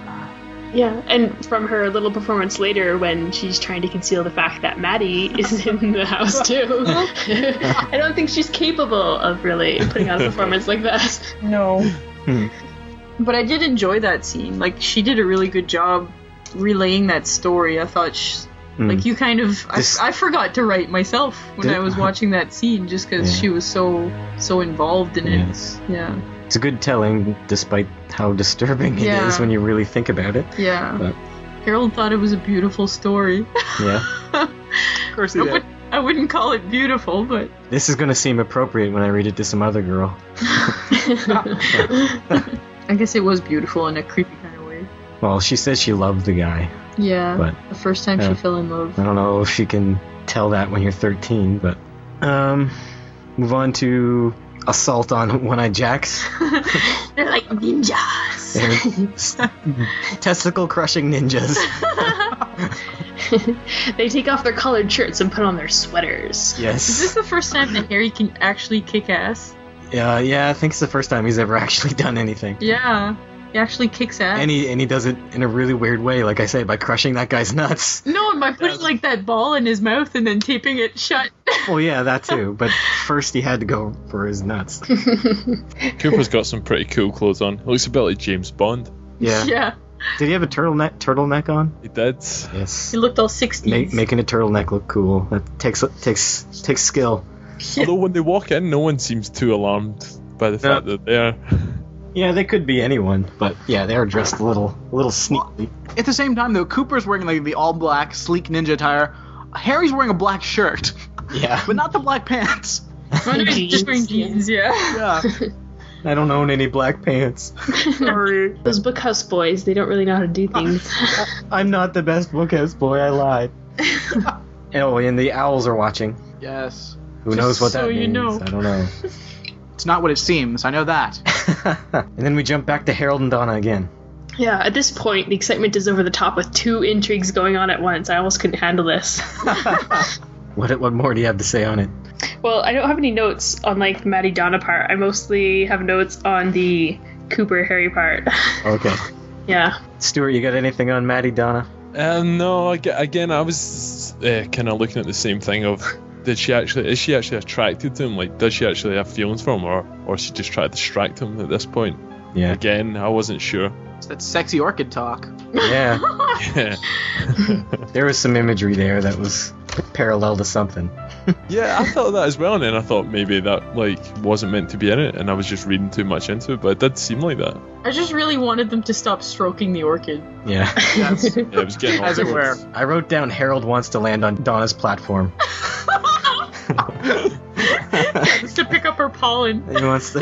Yeah, and from her little performance later when she's trying to conceal the fact that Maddie is in the house too, I don't think she's capable of really putting on a performance like that. No. But I did enjoy that scene. Like, she did a really good job relaying that story. I thought, like, you kind of... I forgot to write myself when I was watching that scene just because she was so involved in it. Yes. Yeah. It's a good telling, despite how disturbing it is when you really think about it. Yeah. But, Harold thought it was a beautiful story. yeah. Of course he did. I wouldn't call it beautiful, but... This is going to seem appropriate when I read it to some other girl. I guess it was beautiful in a creepy kind of way. Well, she says she loved the guy. Yeah, but the first time she fell in love. I don't know if you can tell that when you're 13, but... move on to assault on One-Eyed Jacks. They're like ninjas. Testicle-crushing ninjas. They take off their collared shirts and put on their sweaters. Yes. Is this the first time that Harry can actually kick ass? Yeah, I think it's the first time he's ever actually done anything. Yeah, he actually kicks ass. And he does it in a really weird way, like I say, by crushing that guy's nuts. No, by putting like that ball in his mouth and then taping it shut. Well, yeah, that too. But first he had to go for his nuts. Cooper's got some pretty cool clothes on. Looks a bit like James Bond. Yeah. Yeah. Did he have a turtleneck on? He did. Yes. He looked all 60s. Making a turtleneck look cool. That takes skill. Although when they walk in, no one seems too alarmed by the fact that they're... Yeah, they could be anyone, but yeah, they are dressed a little sneaky. At the same time, though, Cooper's wearing like the all-black, sleek ninja attire. Harry's wearing a black shirt. Yeah. But not the black pants. He's just wearing jeans, yeah. Yeah. I don't own any black pants. Sorry. Those bookhouse boys, they don't really know how to do things. I'm not the best bookhouse boy, I lied. Oh, and the owls are watching. Yes. Who knows what that so means? you know. I don't know. It's not what it seems, I know that. And then we jump back to Harold and Donna again. Yeah, at this point, the excitement is over the top with two intrigues going on at once. I almost couldn't handle this. What more do you have to say on it? Well, I don't have any notes on, like, the Maddie Donna part. I mostly have notes on the Cooper Harry part. Okay. Yeah. Stuart, you got anything on Maddie Donna? No, again, I was kind of looking at the same thing of, is she actually attracted to him? Like, does she actually have feelings for him, or she just try to distract him at this point? Yeah. Again, I wasn't sure. It's that sexy Orchid talk. Yeah. Yeah. There was some imagery there that was parallel to something. Yeah, I thought that as well, and then I thought maybe that, like, wasn't meant to be in it, and I was just reading too much into it, but it did seem like that. I just really wanted them to stop stroking the orchid. Yeah. Yes. Yeah, it was getting As it all were. I wrote down Harold wants to land on Donna's platform. Just to pick up her pollen. He wants to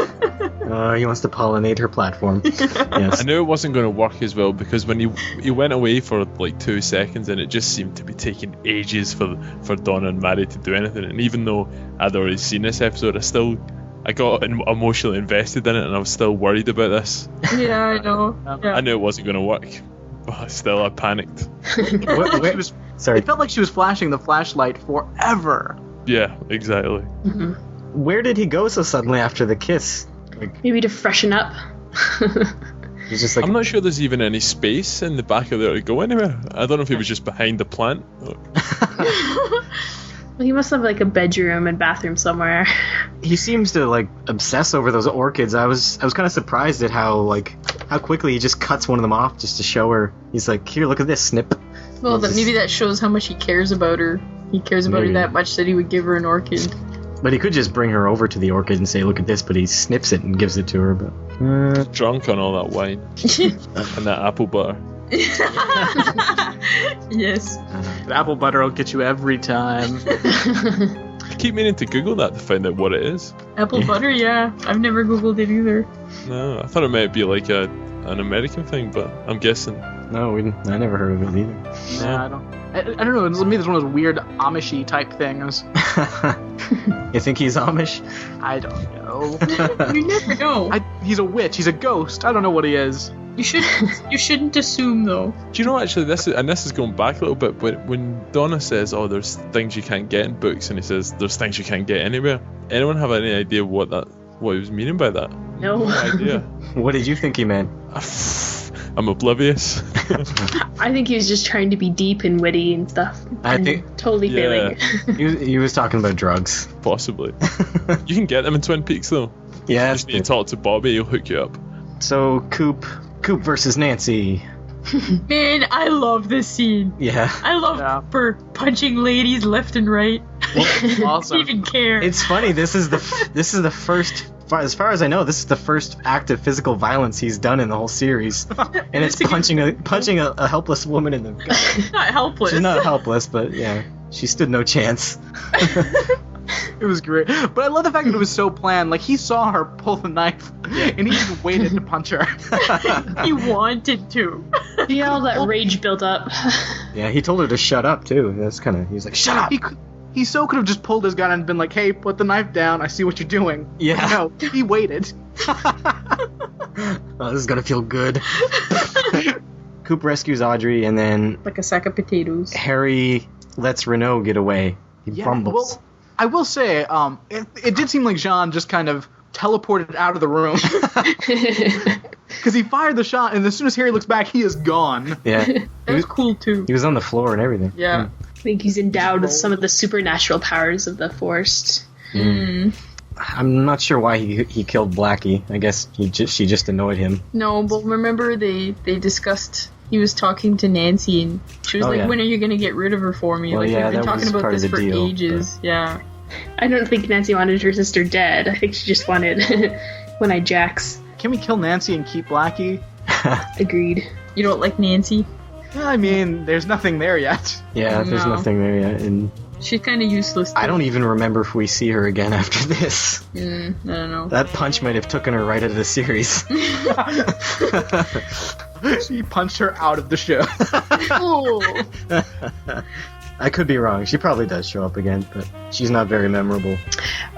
pollinate her platform. Yes. I knew it wasn't going to work as well because when he went away for like 2 seconds and it just seemed to be taking ages for Donna and Maddie to do anything. And even though I'd already seen this episode, I still I got emotionally invested in it, and I was still worried about this. Yeah, I know. Yeah. I knew it wasn't going to work, but still, I panicked. Sorry. It felt like she was flashing the flashlight forever. Yeah, exactly. Where did he go so suddenly after the kiss? Maybe to freshen up. He's just like, I'm not sure there's even any space in the back of there to go anywhere. I don't know if he was just behind the plant. Well, he must have like a bedroom and bathroom somewhere. he seems to like obsess over those orchids. I was kind of surprised at how quickly he just cuts one of them off just to show her. He's like, here, look at this, snip. Well, maybe that shows how much he cares about her. He cares about her that much that he would give her an orchid. But he could just bring her over to the orchid and say, look at this, but he snips it and gives it to her. But Drunk on all that wine and that apple butter. Yes. The apple butter will get you every time. I keep meaning to Google that to find out what it is. Apple butter, yeah. I've never Googled it either. No, I thought it might be like an American thing, but I'm guessing. no, I never heard of it either. Yeah, I don't know. To me, it's one of those weird Amishy type things. You think he's Amish? I don't know. You never know. He's a witch. He's a ghost. I don't know what he is. You shouldn't assume though. Do you know actually this is going back a little bit, but when Donna says, "Oh, there's things you can't get in books," and he says, "There's things you can't get anywhere." Anyone have any idea what he was meaning by that? No. No idea. What did you think he meant? I'm oblivious. I think he was just trying to be deep and witty and stuff. I and think- totally failing. He was talking about drugs. Possibly. You can get them in Twin Peaks though. Yeah. You just need to talk to Bobby, he'll hook you up. So Coop versus Nancy. Man, I love this scene. Yeah. I love her punching ladies left and right. Awesome. Don't even care. It's funny. This is the first. As far as I know, this is the first act of physical violence he's done in the whole series, and it's punching a helpless woman in the gut. not helpless. She's not helpless, but yeah, she stood no chance. It was great. But I love the fact that it was so planned. Like, he saw her pull the knife, and he just waited to punch her. He wanted to. Yeah, all that rage built up. Yeah, he told her to shut up too. He's like, shut up. He so could have just pulled his gun and been like, hey, put the knife down. I see what you're doing. Yeah. No, he waited. Oh, this is gonna feel good. Coop rescues Audrey, and then Like a sack of potatoes. Harry lets Renault get away. He bumbles. Well, I will say, it did seem like Jean just kind of teleported out of the room. Because he fired the shot, and as soon as Harry looks back, he is gone. Yeah. That was cool too. He was on the floor and everything. Yeah. I think he's endowed with some of the supernatural powers of the Force. I'm not sure why he killed Blackie. I guess she just annoyed him. No, but remember they discussed. He was talking to Nancy, and she was Oh, like, yeah. "When are you gonna get rid of her for me? Well, like yeah, we've been that talking was about part of this the for deal, ages." Yeah. I don't think Nancy wanted her sister dead. I think she just wanted One-Eyed Jax. Can we kill Nancy and keep Blackie? Agreed. You don't like Nancy? I mean, there's nothing there yet. Yeah, there's No. nothing there yet, and She's kind of useless. Too. I don't even remember if we see her again after this. I don't know. That punch might have taken her right out of the series. He punched her out of the show. I could be wrong. She probably does show up again, but she's not very memorable.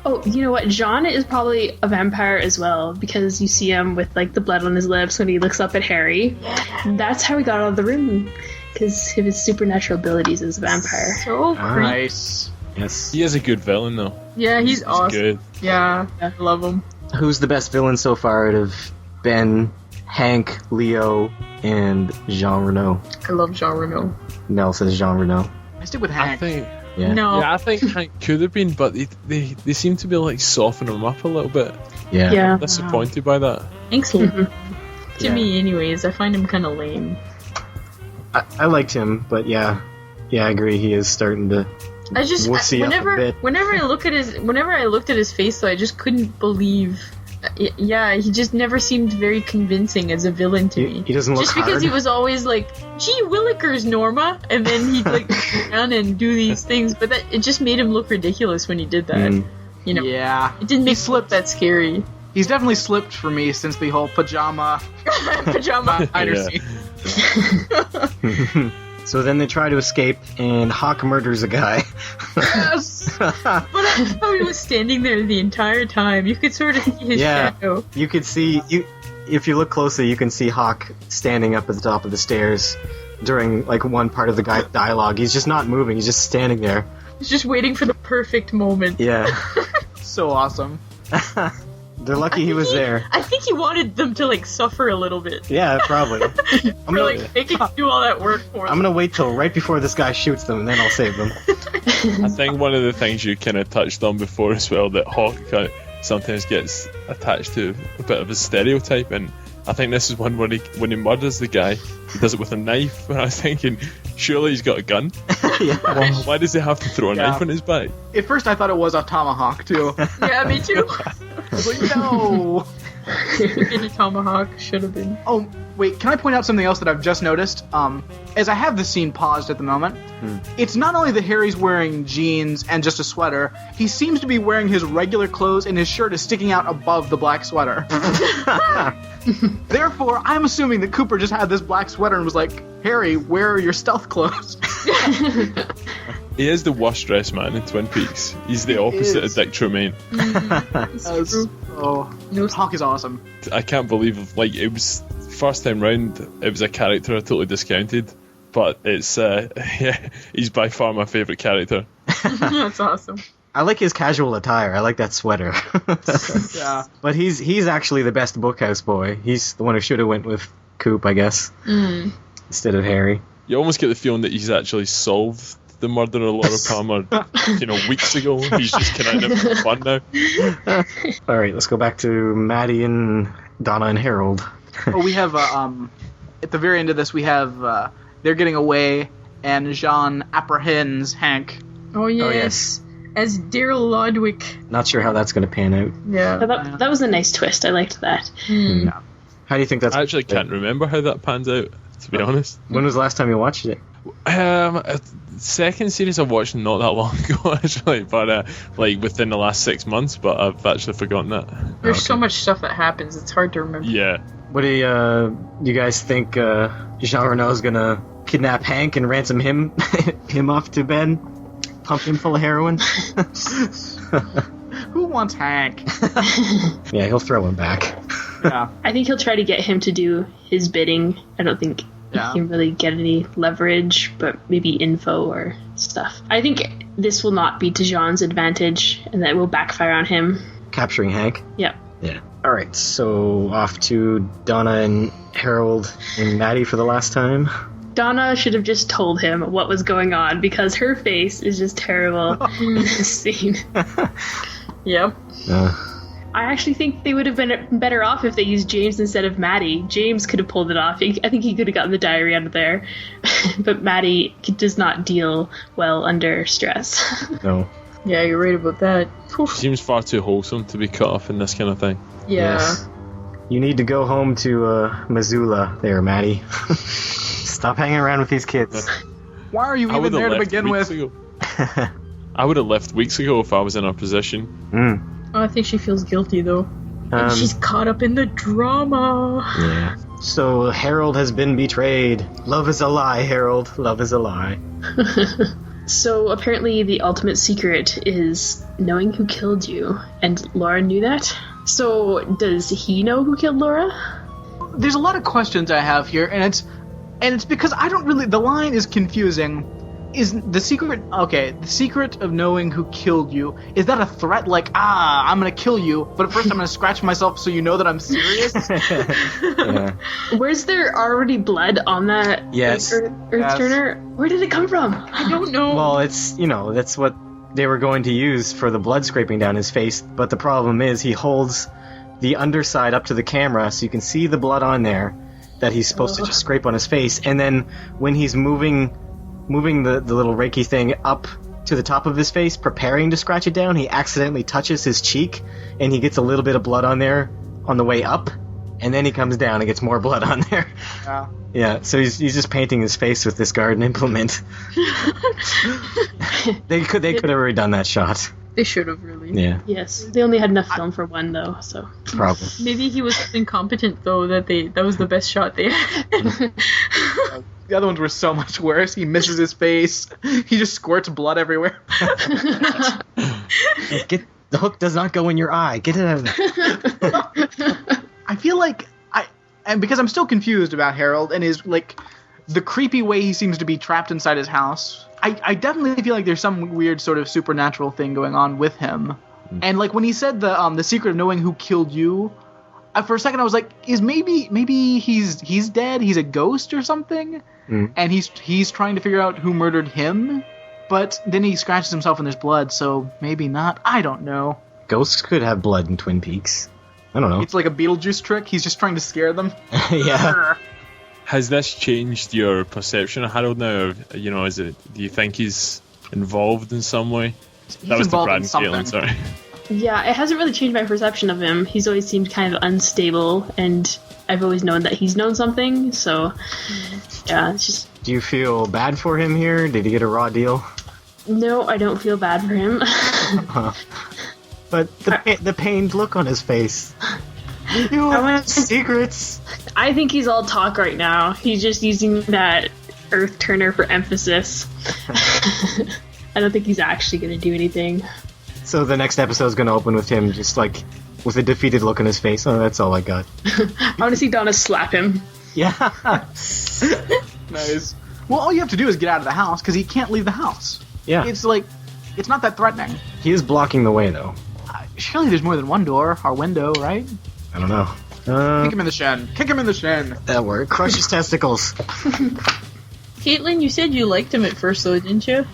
Oh, you know what? Jean is probably a vampire as well, because you see him with like the blood on his lips when he looks up at Harry. That's how he got out of the room, because of his supernatural abilities as a vampire. So creepy. Nice. Yes. He is a good villain though. Yeah, he's awesome. Good. Yeah, I love him. Who's the best villain so far out of Ben, Hank, Leo, and Jean Reno? I love Jean Reno. Nell says Jean Reno. I stick with I Hank. think. Yeah. No. Yeah, I think Hank could have been, but they seem to be like softening him up a little bit. Yeah. Yeah. Disappointed by that. Thanks, to Yeah. me, anyways. I find him kind of lame. I liked him, but yeah, I agree. He is starting to I just wussy up a bit. whenever I looked at his face, though, I just couldn't believe. Yeah, he just never seemed very convincing as a villain to me. He doesn't look just because hard. he was always like, "Gee willikers, Norma," and then he'd like run and do these things, but it just made him look ridiculous when he did that. Mm. You know, Yeah. it didn't make him look that scary. He's definitely slipped for me since the whole pajama Pajama. fighter Yeah. scene. So then they try to escape, and Hawk murders a guy. Yes. But I thought he was standing there the entire time. You could sort of see his shadow. You could see if you look closely, you can see Hawk standing up at the top of the stairs during like one part of the guy's dialogue. He's just not moving. He's just standing there. He's just waiting for the perfect moment. Yeah. So awesome. They're lucky he was there. I think he wanted them to like suffer a little bit. Yeah, probably. For like making do all that work for them. I'm gonna wait till right before this guy shoots them, and then I'll save them. I think one of the things you kind of touched on before as well, that Hawk sometimes gets attached to a bit of a stereotype, and I think this is one where when he murders the guy, he does it with a knife, and I was thinking, surely he's got a gun? Yeah. Well, why does he have to throw a knife on his back? At first, I thought it was a tomahawk too. Yeah, me too. I was like, no. Any tomahawk should have been. Oh, wait, can I point out something else that I've just noticed? As I have the scene paused at the moment, it's not only that Harry's wearing jeans and just a sweater, he seems to be wearing his regular clothes and his shirt is sticking out above the black sweater. Therefore, I'm assuming that Cooper just had this black sweater and was like, Harry, where are your stealth clothes? He is the worst dressed man in Twin Peaks. He's the opposite of Dick Tremaine. Hawk is awesome. I can't believe, like, it was first time round, it was a character I totally discounted, but it's yeah, he's by far my favourite character. That's awesome. I like his casual attire. I like that sweater. Yeah. But he's actually the best bookhouse boy. He's the one who should have went with Coop, I guess, instead of Harry. You almost get the feeling that he's actually solved the murder of Laura Palmer, weeks ago. He's just kind of having fun now. All right, let's go back to Maddie and Donna and Harold. Oh, we have at the very end of this, we have they're getting away, and Jean apprehends Hank. Oh yes. Oh, yes. As Daryl Lodwick. Not sure how that's going to pan out. Yeah. That was a nice twist. I liked that. Yeah. How do you think that's? I actually can't remember how that pans out, to be honest. When was the last time you watched it? Second series I watched not that long ago, actually, but like within the last 6 months, but I've actually forgotten that. There's so much stuff that happens, it's hard to remember. Yeah. What do you guys think Jean Renault's going to kidnap Hank and ransom him off to Ben? Pump him full of heroin? Who wants Hank? Yeah, he'll throw him back. Yeah. I think he'll try to get him to do his bidding. I don't think he can really get any leverage, but maybe info or stuff. I think this will not be to Jean's advantage, and that will backfire on him. Capturing Hank? Yep. Yeah. Alright, so off to Donna and Harold and Maddie for the last time. Donna should have just told him what was going on, because her face is just terrible in this scene. Yep. I actually think they would have been better off if they used James instead of Maddie. James could have pulled it off. I think he could have gotten the diary out of there. But Maddie does not deal well under stress. No. Yeah, you're right about that. Whew. She seems far too wholesome to be cut off in this kind of thing. Yeah. Yes. You need to go home to Missoula there, Maddie. Stop hanging around with these kids. Why are you even there to begin with? I would have left weeks ago if I was in her position. Oh, I think she feels guilty, though. And she's caught up in the drama. Yeah. So Harold has been betrayed. Love is a lie, Harold. Love is a lie. So apparently the ultimate secret is knowing who killed you. And Laura knew that? So does he know who killed Laura? There's a lot of questions I have here, and it's because I don't really... The line is confusing. Is the secret... Okay, the secret of knowing who killed you, is that a threat? Like, I'm gonna kill you, but at first I'm gonna scratch myself so you know that I'm serious? Yeah. Where's there already blood on that Yes. Earth turner? Where did it come from? I don't know. Well, it's, that's what they were going to use for the blood scraping down his face, but the problem is he holds the underside up to the camera so you can see the blood on there that he's supposed to just scrape on his face, and then when he's moving the little Reiki thing up to the top of his face, preparing to scratch it down, he accidentally touches his cheek, and he gets a little bit of blood on there on the way up, and then he comes down and gets more blood on there. Yeah. Yeah, so he's just painting his face with this garden implement. They could have redone that shot. They should have, really. Yeah, Yes. They only had enough film for one, though, so... probably. Maybe he was incompetent, though, that was the best shot they had. The other ones were so much worse. He misses his face. He just squirts blood everywhere. The hook does not go in your eye. Get it out of there. I feel like and because I'm still confused about Harold and his like the creepy way he seems to be trapped inside his house. I definitely feel like there's some weird sort of supernatural thing going on with him. And like when he said the secret of knowing who killed you, for a second I was like, is maybe he's dead? He's a ghost or something? And he's trying to figure out who murdered him. But then he scratches himself and there's blood, so maybe not. I don't know. Ghosts could have blood in Twin Peaks. I don't know. It's like a Beetlejuice trick. He's just trying to scare them. Yeah. Has this changed your perception of Harold now? Or, you know, do you think he's involved in some way? That was the involved Brad in and something. Caitlin, sorry. Yeah, it hasn't really changed my perception of him. He's always seemed kind of unstable, and I've always known that he's known something, so yeah, it's just... Do you feel bad for him here? Did he get a raw deal? No, I don't feel bad for him. But the pained look on his face. You have secrets. I think he's all talk right now. He's just using that Earth Turner for emphasis. I don't think he's actually going to do anything. So the next episode's going to open with him just like with a defeated look on his face. Oh, that's all I got. I want to see Donna slap him. Yeah. Nice. Well, all you have to do is get out of the house because he can't leave the house. Yeah. It's like, it's not that threatening. He is blocking the way, though. Surely there's more than one door or window, right? I don't know. Kick him in the shin. Kick him in the shin. That worked. Crush his testicles. Caitlin, you said you liked him at first, though, didn't you?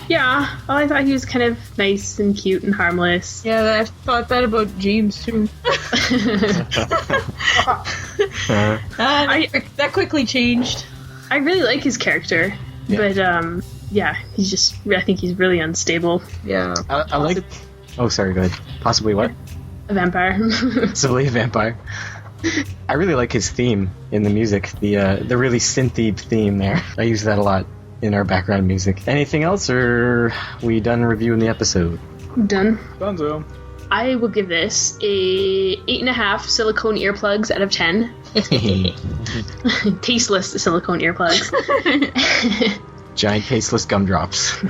Yeah, well, I thought he was kind of nice and cute and harmless. Yeah, I thought that about James, too. That quickly changed. I really like his character, but yeah, I think he's really unstable. Yeah. I like... Oh, sorry, go ahead. Possibly what? A vampire. Possibly a vampire. I really like his theme in the music, the really synthy theme there. I use that a lot in our background music. Anything else, or we done reviewing the episode? Done. Dunzo. I will give this a 8.5 silicone earplugs out of 10. Tasteless silicone earplugs. Giant tasteless gumdrops.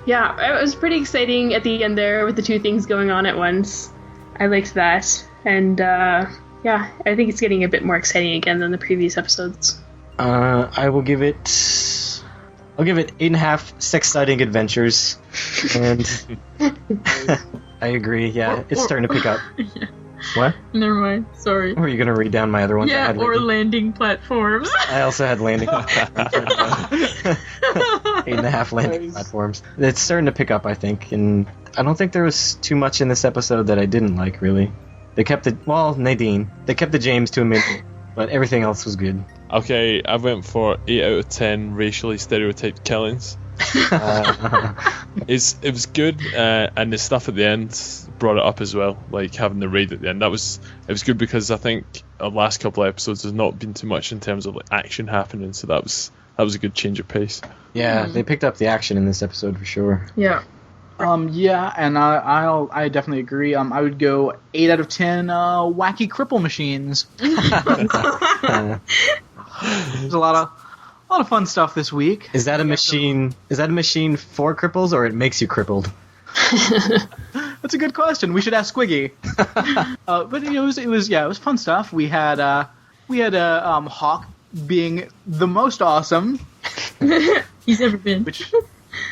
Yeah, it was pretty exciting at the end there with the two things going on at once. I liked that. And yeah, I think it's getting a bit more exciting again than the previous episodes. I will give it... I'll give it 8.5 sex-citing adventures. And... I agree, yeah. It's starting to pick up. Yeah. What? Never mind. Sorry. Or are you going to read down my other ones? Yeah, or lately? landing platforms. I also had landing 8.5 landing platforms. It's starting to pick up, I think, and I don't think there was too much in this episode that I didn't like, really. They kept it, well, Nadine. They kept the James to a minute, but everything else was good. Okay, I went for 8 out of 10 racially stereotyped killings. It was good, and the stuff at the end brought it up as well, like having the raid at the end. It was good because I think the last couple of episodes there's not been too much in terms of like action happening, so that was a good change of pace. Yeah, they picked up the action in this episode for sure. Yeah. Yeah, and I definitely agree. I would go 8 out of 10 wacky cripple machines. There's a lot of fun stuff this week. Is that a machine? Is that a machine for cripples, or it makes you crippled? That's a good question. We should ask Squiggy. But you know, it was fun stuff. We had Hawk being the most awesome, He's ever been. which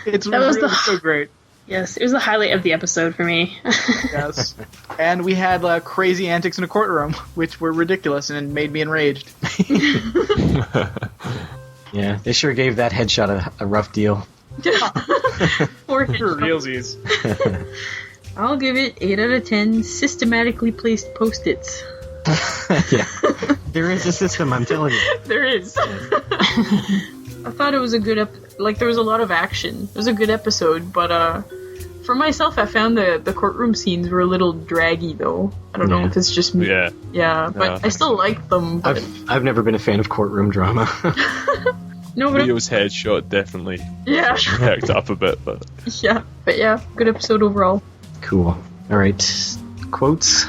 it's That was really the- so great. Yes, it was the highlight of the episode for me. Yes, and we had crazy antics in a courtroom, which were ridiculous and made me enraged. Yeah, they sure gave that headshot a rough deal. Or For realsies. I'll give it 8 out of 10 systematically placed post-its. Yeah, there is a system, I'm telling you. There is. I thought it was a good there was a lot of action. It was a good episode, but for myself, I found the courtroom scenes were a little draggy, though. I don't know if it's just me. Yeah. Yeah, but I still liked them. But I've never been a fan of courtroom drama. no, but Leo's headshot definitely yeah, perked up a bit, but yeah, good episode overall. Cool. All right, quotes.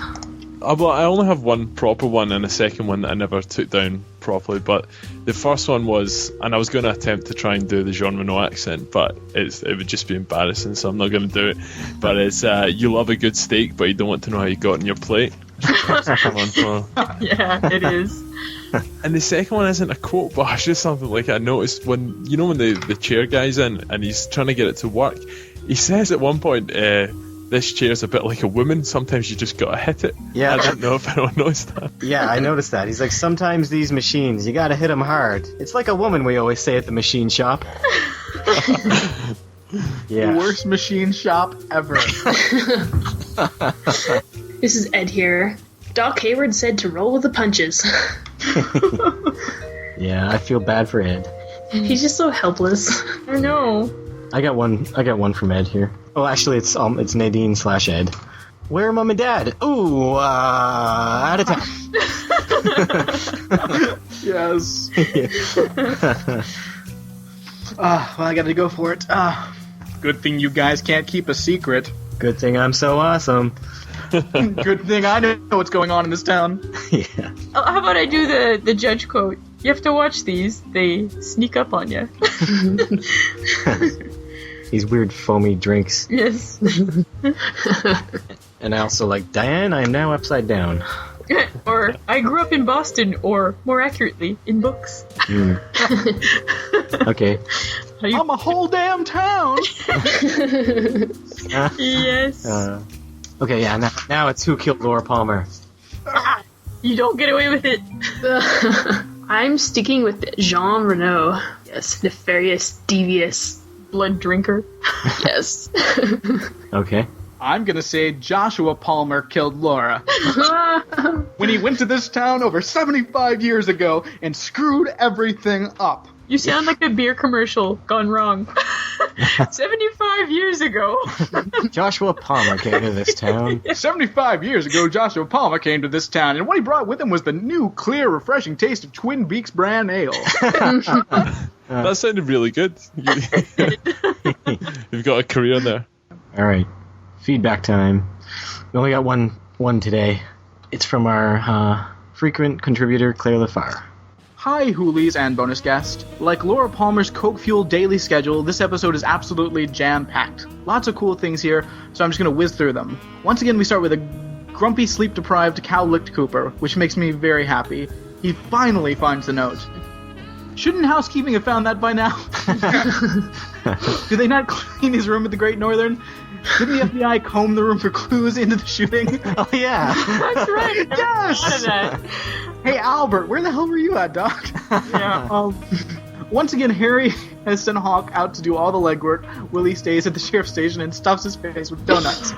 Well, I only have one proper one and a second one that I never took down properly, but the first one was, and I was going to attempt to try and do the Jean Reno accent, but it would just be embarrassing, so I'm not going to do it. But it's, you love a good steak, but you don't want to know how you got on your plate. Yeah, it is. And the second one isn't a quote, but it's just something like I noticed when the chair guy's in and he's trying to get it to work, he says at one point, this chair's a bit like a woman, sometimes you just gotta hit it. Yeah, I don't know if anyone noticed that. Yeah, I noticed that. He's like, sometimes these machines, you gotta hit them hard. It's like a woman, we always say at the machine shop. Yeah. The worst machine shop ever. This is Ed here. Doc Hayward said to roll with the punches. Yeah, I feel bad for Ed. He's just so helpless. I know. I got one from Ed here. Oh, actually, it's Nadine/Ed. Where are Mom and Dad? Ooh, out of town. Yes. Well, I gotta go for it. Good thing you guys can't keep a secret. Good thing I'm so awesome. Good thing I know what's going on in this town. Yeah. Oh, how about I do the judge quote? You have to watch these. They sneak up on you. These weird foamy drinks. Yes. And I also like, Diane, I am now upside down. Or, I grew up in Boston, or, more accurately, in books. Okay. I'm a whole damn town! Yes. Okay, yeah, now it's Who Killed Laura Palmer. You don't get away with it. I'm sticking with Jean Reno. Yes, nefarious, devious. Blood drinker. Yes. Okay. I'm gonna say Joshua Palmer killed Laura. When he went to this town over 75 years ago and screwed everything up. You sound like a beer commercial gone wrong. 75 years ago. Joshua Palmer came to this town. 75 years ago, Joshua Palmer came to this town, and what he brought with him was the new, clear, refreshing taste of Twin Beaks brand ale. That sounded really good. You've got a career there. All right. Feedback time. We only got one today. It's from our frequent contributor, Claire Laffar. Hi, Hoolies and bonus guest. Like Laura Palmer's coke-fueled daily schedule, this episode is absolutely jam-packed. Lots of cool things here, so I'm just going to whiz through them. Once again, we start with a grumpy, sleep-deprived, cow-licked Cooper, which makes me very happy. He finally finds the note. Shouldn't housekeeping have found that by now? Do they not clean his room at the Great Northern? Didn't the FBI comb the room for clues into the shooting? Oh, yeah. That's right. Yes! I forgot of that. Hey, Albert, where the hell were you at, Doc? Yeah. Once again, Harry has sent Hawk out to do all the legwork. Willie stays at the sheriff's station and stuffs his face with donuts.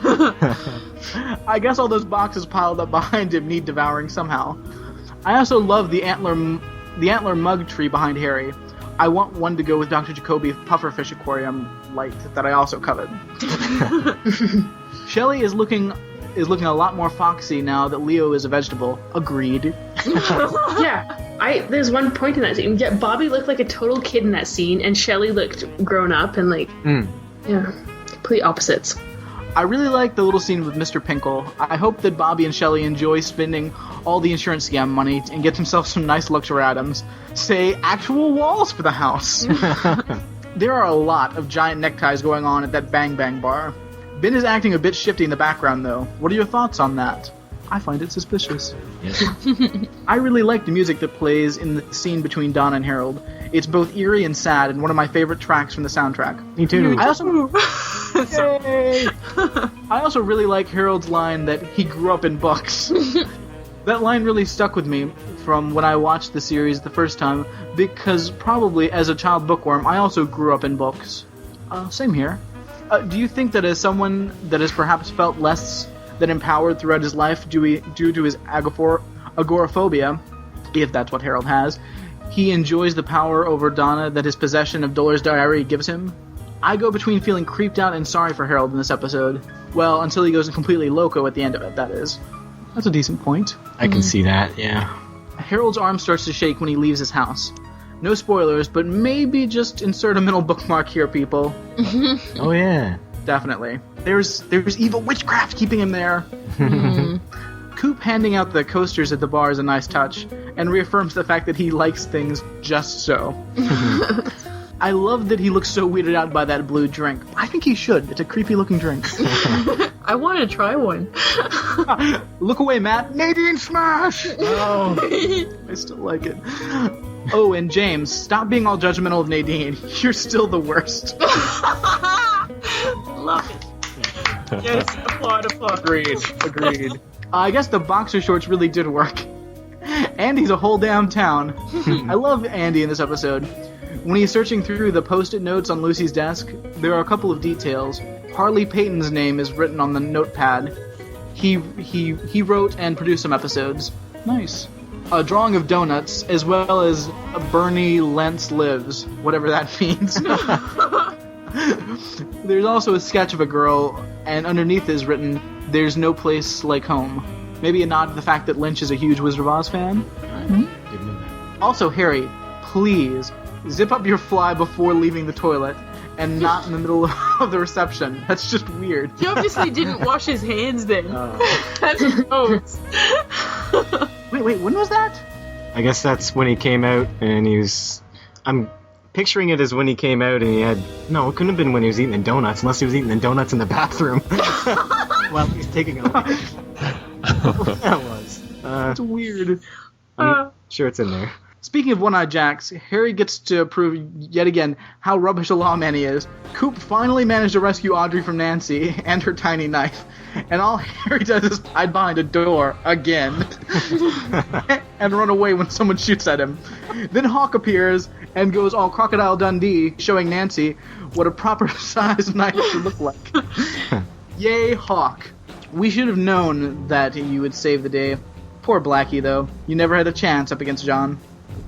I guess all those boxes piled up behind him need devouring somehow. I also love the antler mug tree behind Harry. I want one to go with Dr. Jacoby's pufferfish aquarium light that I also covered. Shelley is looking a lot more foxy now that Leo is a vegetable. Agreed. Yeah, there's one point in that scene. Yeah, Bobby looked like a total kid in that scene, and Shelley looked grown up and yeah, complete opposites. I really like the little scene with Mr. Pinkle. I hope that Bobby and Shelley enjoy spending all the insurance scam money and get themselves some nice luxury items. Say, actual walls for the house. There are a lot of giant neckties going on at that Bang Bang bar. Ben is acting a bit shifty in the background, though. What are your thoughts on that? I find it suspicious. Yes. I really like the music that plays in the scene between Donna and Harold. It's both eerie and sad, and one of my favorite tracks from the soundtrack. Me too. I also really like Harold's line that he grew up in books. That line really stuck with me from when I watched the series the first time, because probably as a child bookworm, I also grew up in books. Same here. Do you think that as someone that has perhaps felt less than empowered throughout his life due to his agoraphobia, if that's what Harold has, he enjoys the power over Donna that his possession of Dolores' diary gives him? I go between feeling creeped out and sorry for Harold in this episode. Well, until he goes completely loco at the end of it, that is. That's a decent point. I can see that, yeah. Harold's arm starts to shake when he leaves his house. No spoilers, but maybe just insert a mental bookmark here, people. Oh, yeah. Definitely. There's evil witchcraft keeping him there. Coop handing out the coasters at the bar is a nice touch, and reaffirms the fact that he likes things just so. I love that he looks so weirded out by that blue drink. I think he should. It's a creepy looking drink. I want to try one. Look away, Matt. Nadine Smash! Oh, I still like it. Oh, and James, stop being all judgmental of Nadine. You're still the worst. Love it. Yes, applaud. Agreed. I guess the boxer shorts really did work. Andy's a whole damn town. I love Andy in this episode. When he's searching through the post-it notes on Lucy's desk, there are a couple of details. Harley Payton's name is written on the notepad. He wrote and produced some episodes. Nice. A drawing of donuts, as well as Bernie Lentz Lives, whatever that means. There's also a sketch of a girl, and underneath is written, "There's no place like home." Maybe a nod to the fact that Lynch is a huge Wizard of Oz fan. Mm-hmm. Also, Harry, please, zip up your fly before leaving the toilet, and not in the middle of the reception. That's just weird. He obviously didn't wash his hands then. That's gross. Wait, when was that? I guess that's when he came out, and he was... I'm picturing it as when he came out, and he had... No, it couldn't have been when he was eating the donuts, unless he was eating the donuts in the bathroom. While he's taking them. That was. It's weird. I'm sure it's in there. Speaking of One-Eyed Jacks, Harry gets to prove yet again how rubbish a lawman he is. Coop finally managed to rescue Audrey from Nancy and her tiny knife, and all Harry does is hide behind a door again and run away when someone shoots at him. Then Hawk appears and goes all Crocodile Dundee, showing Nancy what a proper size knife should look like. Yay, Hawk. We should have known that you would save the day. Poor Blackie, though. You never had a chance up against John.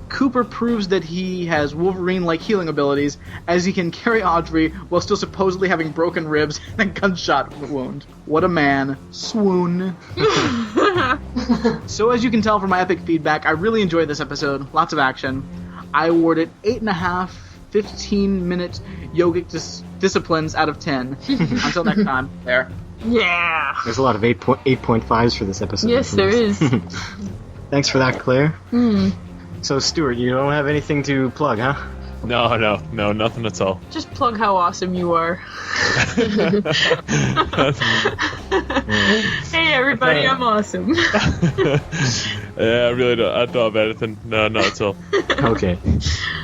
Cooper proves that he has Wolverine-like healing abilities, as he can carry Audrey while still supposedly having broken ribs and a gunshot wound. What a man. Swoon. So as you can tell from my epic feedback, I really enjoyed this episode. Lots of action. I award it 8.5 15-minute yogic disciplines out of 10. Until next time. There. Yeah. There's a lot of 8.5s for this episode. Yes, there is. Thanks for that, Claire. So, Stuart, you don't have anything to plug, huh? No, nothing at all. Just plug how awesome you are. Hey, everybody, I'm awesome. Yeah, I really don't. I don't have anything. No, not at all. Okay.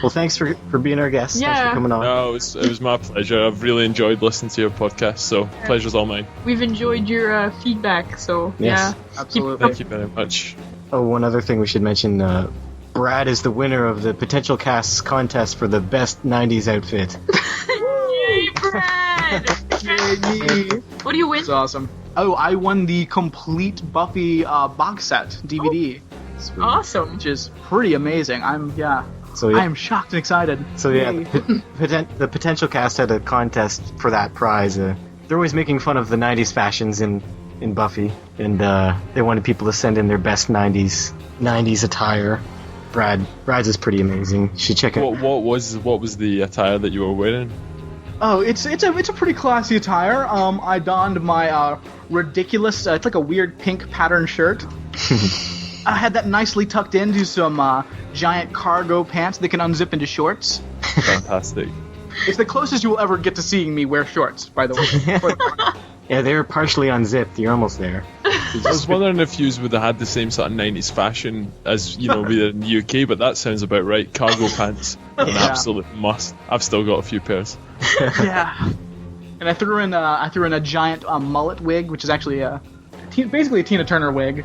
Well, thanks for being our guest. Yeah. Thanks for coming on. No, it was my pleasure. I've really enjoyed listening to your podcast, so pleasure's all mine. We've enjoyed your feedback, so Yes. yeah. Absolutely. Thank you very much. Oh, one other thing we should mention, Brad is the winner of the Potential Casts contest for the best 90s outfit. Yay, Brad! Yay. What do you win? That's awesome. Oh, I won the complete Buffy box set DVD, Sweet. Awesome. which is pretty amazing. I am shocked and excited. So yeah, Yay. the Potential Cast had a contest for that prize. They're always making fun of the 90s fashions in Buffy, and they wanted people to send in their best 90s attire. Brad's is pretty amazing. You should check it. What was the attire that you were wearing? Oh, it's a pretty classy attire. I donned my ridiculous, it's like a weird pink pattern shirt. I had that nicely tucked into some giant cargo pants that can unzip into shorts. Fantastic. It's the closest you will ever get to seeing me wear shorts, by the way. Yeah, they're partially unzipped. You're almost there. I was wondering if you would have had the same sort of 90s fashion as, we did in the UK, but that sounds about right. Cargo pants, an absolute must. I've still got a few pairs. Yeah. And I threw in a giant mullet wig, which is actually basically a Tina Turner wig.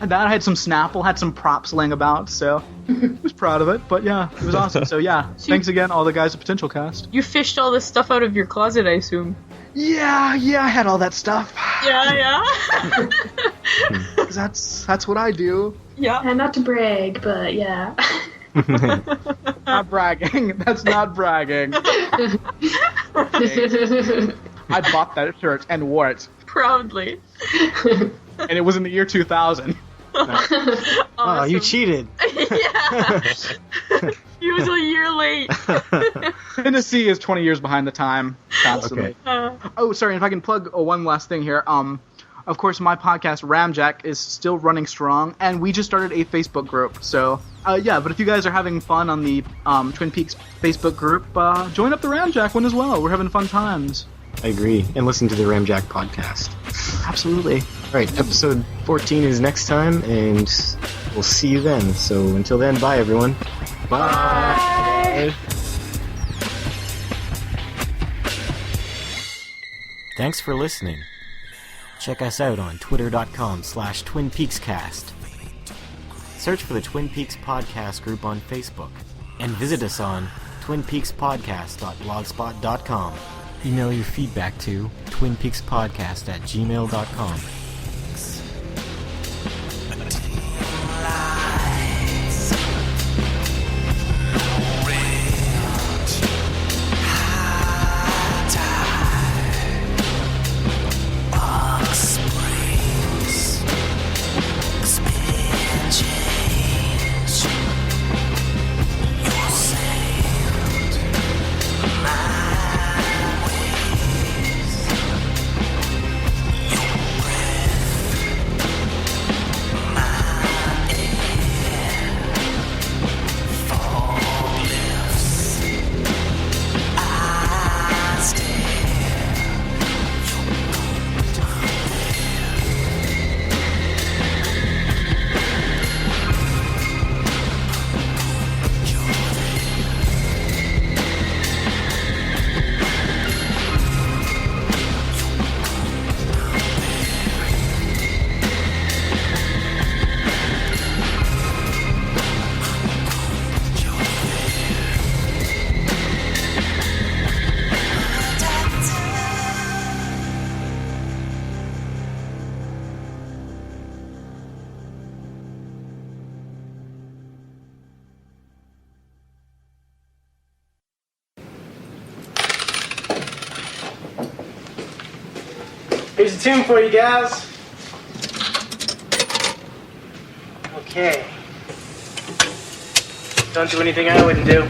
And then I had some Snapple, had some props laying about, so I was proud of it. But yeah, it was awesome. So yeah, thanks again, all the guys at Potential Cast. You fished all this stuff out of your closet, I assume. Yeah, I had all that stuff. Yeah. 'Cause that's what I do. Yeah. And not to brag, but yeah. Not bragging. That's not bragging. I bought that shirt and wore it, Proudly. and it was in the year 2000. Oh, you cheated. Yeah. He was a year late. Tennessee is 20 years behind the time, constantly. Okay. Oh, sorry, if I can plug one last thing here. Of course, my podcast, Ramjack, is still running strong, and we just started a Facebook group. So, yeah, but if you guys are having fun on the Twin Peaks Facebook group, join up the Ramjack one as well. We're having fun times. I agree. And listen to the Ramjack podcast. Absolutely. All right, episode 14 is next time, and we'll see you then. So until then, bye, everyone. Bye. Thanks for listening. Check us out on twitter.com/TwinPeaksCast. Search for the Twin Peaks Podcast group on Facebook, and visit us on twinpeakspodcast.blogspot.com. Email your feedback to twinpeakspodcast@gmail.com. Here's a tune for you guys. Okay. Don't do anything I wouldn't do.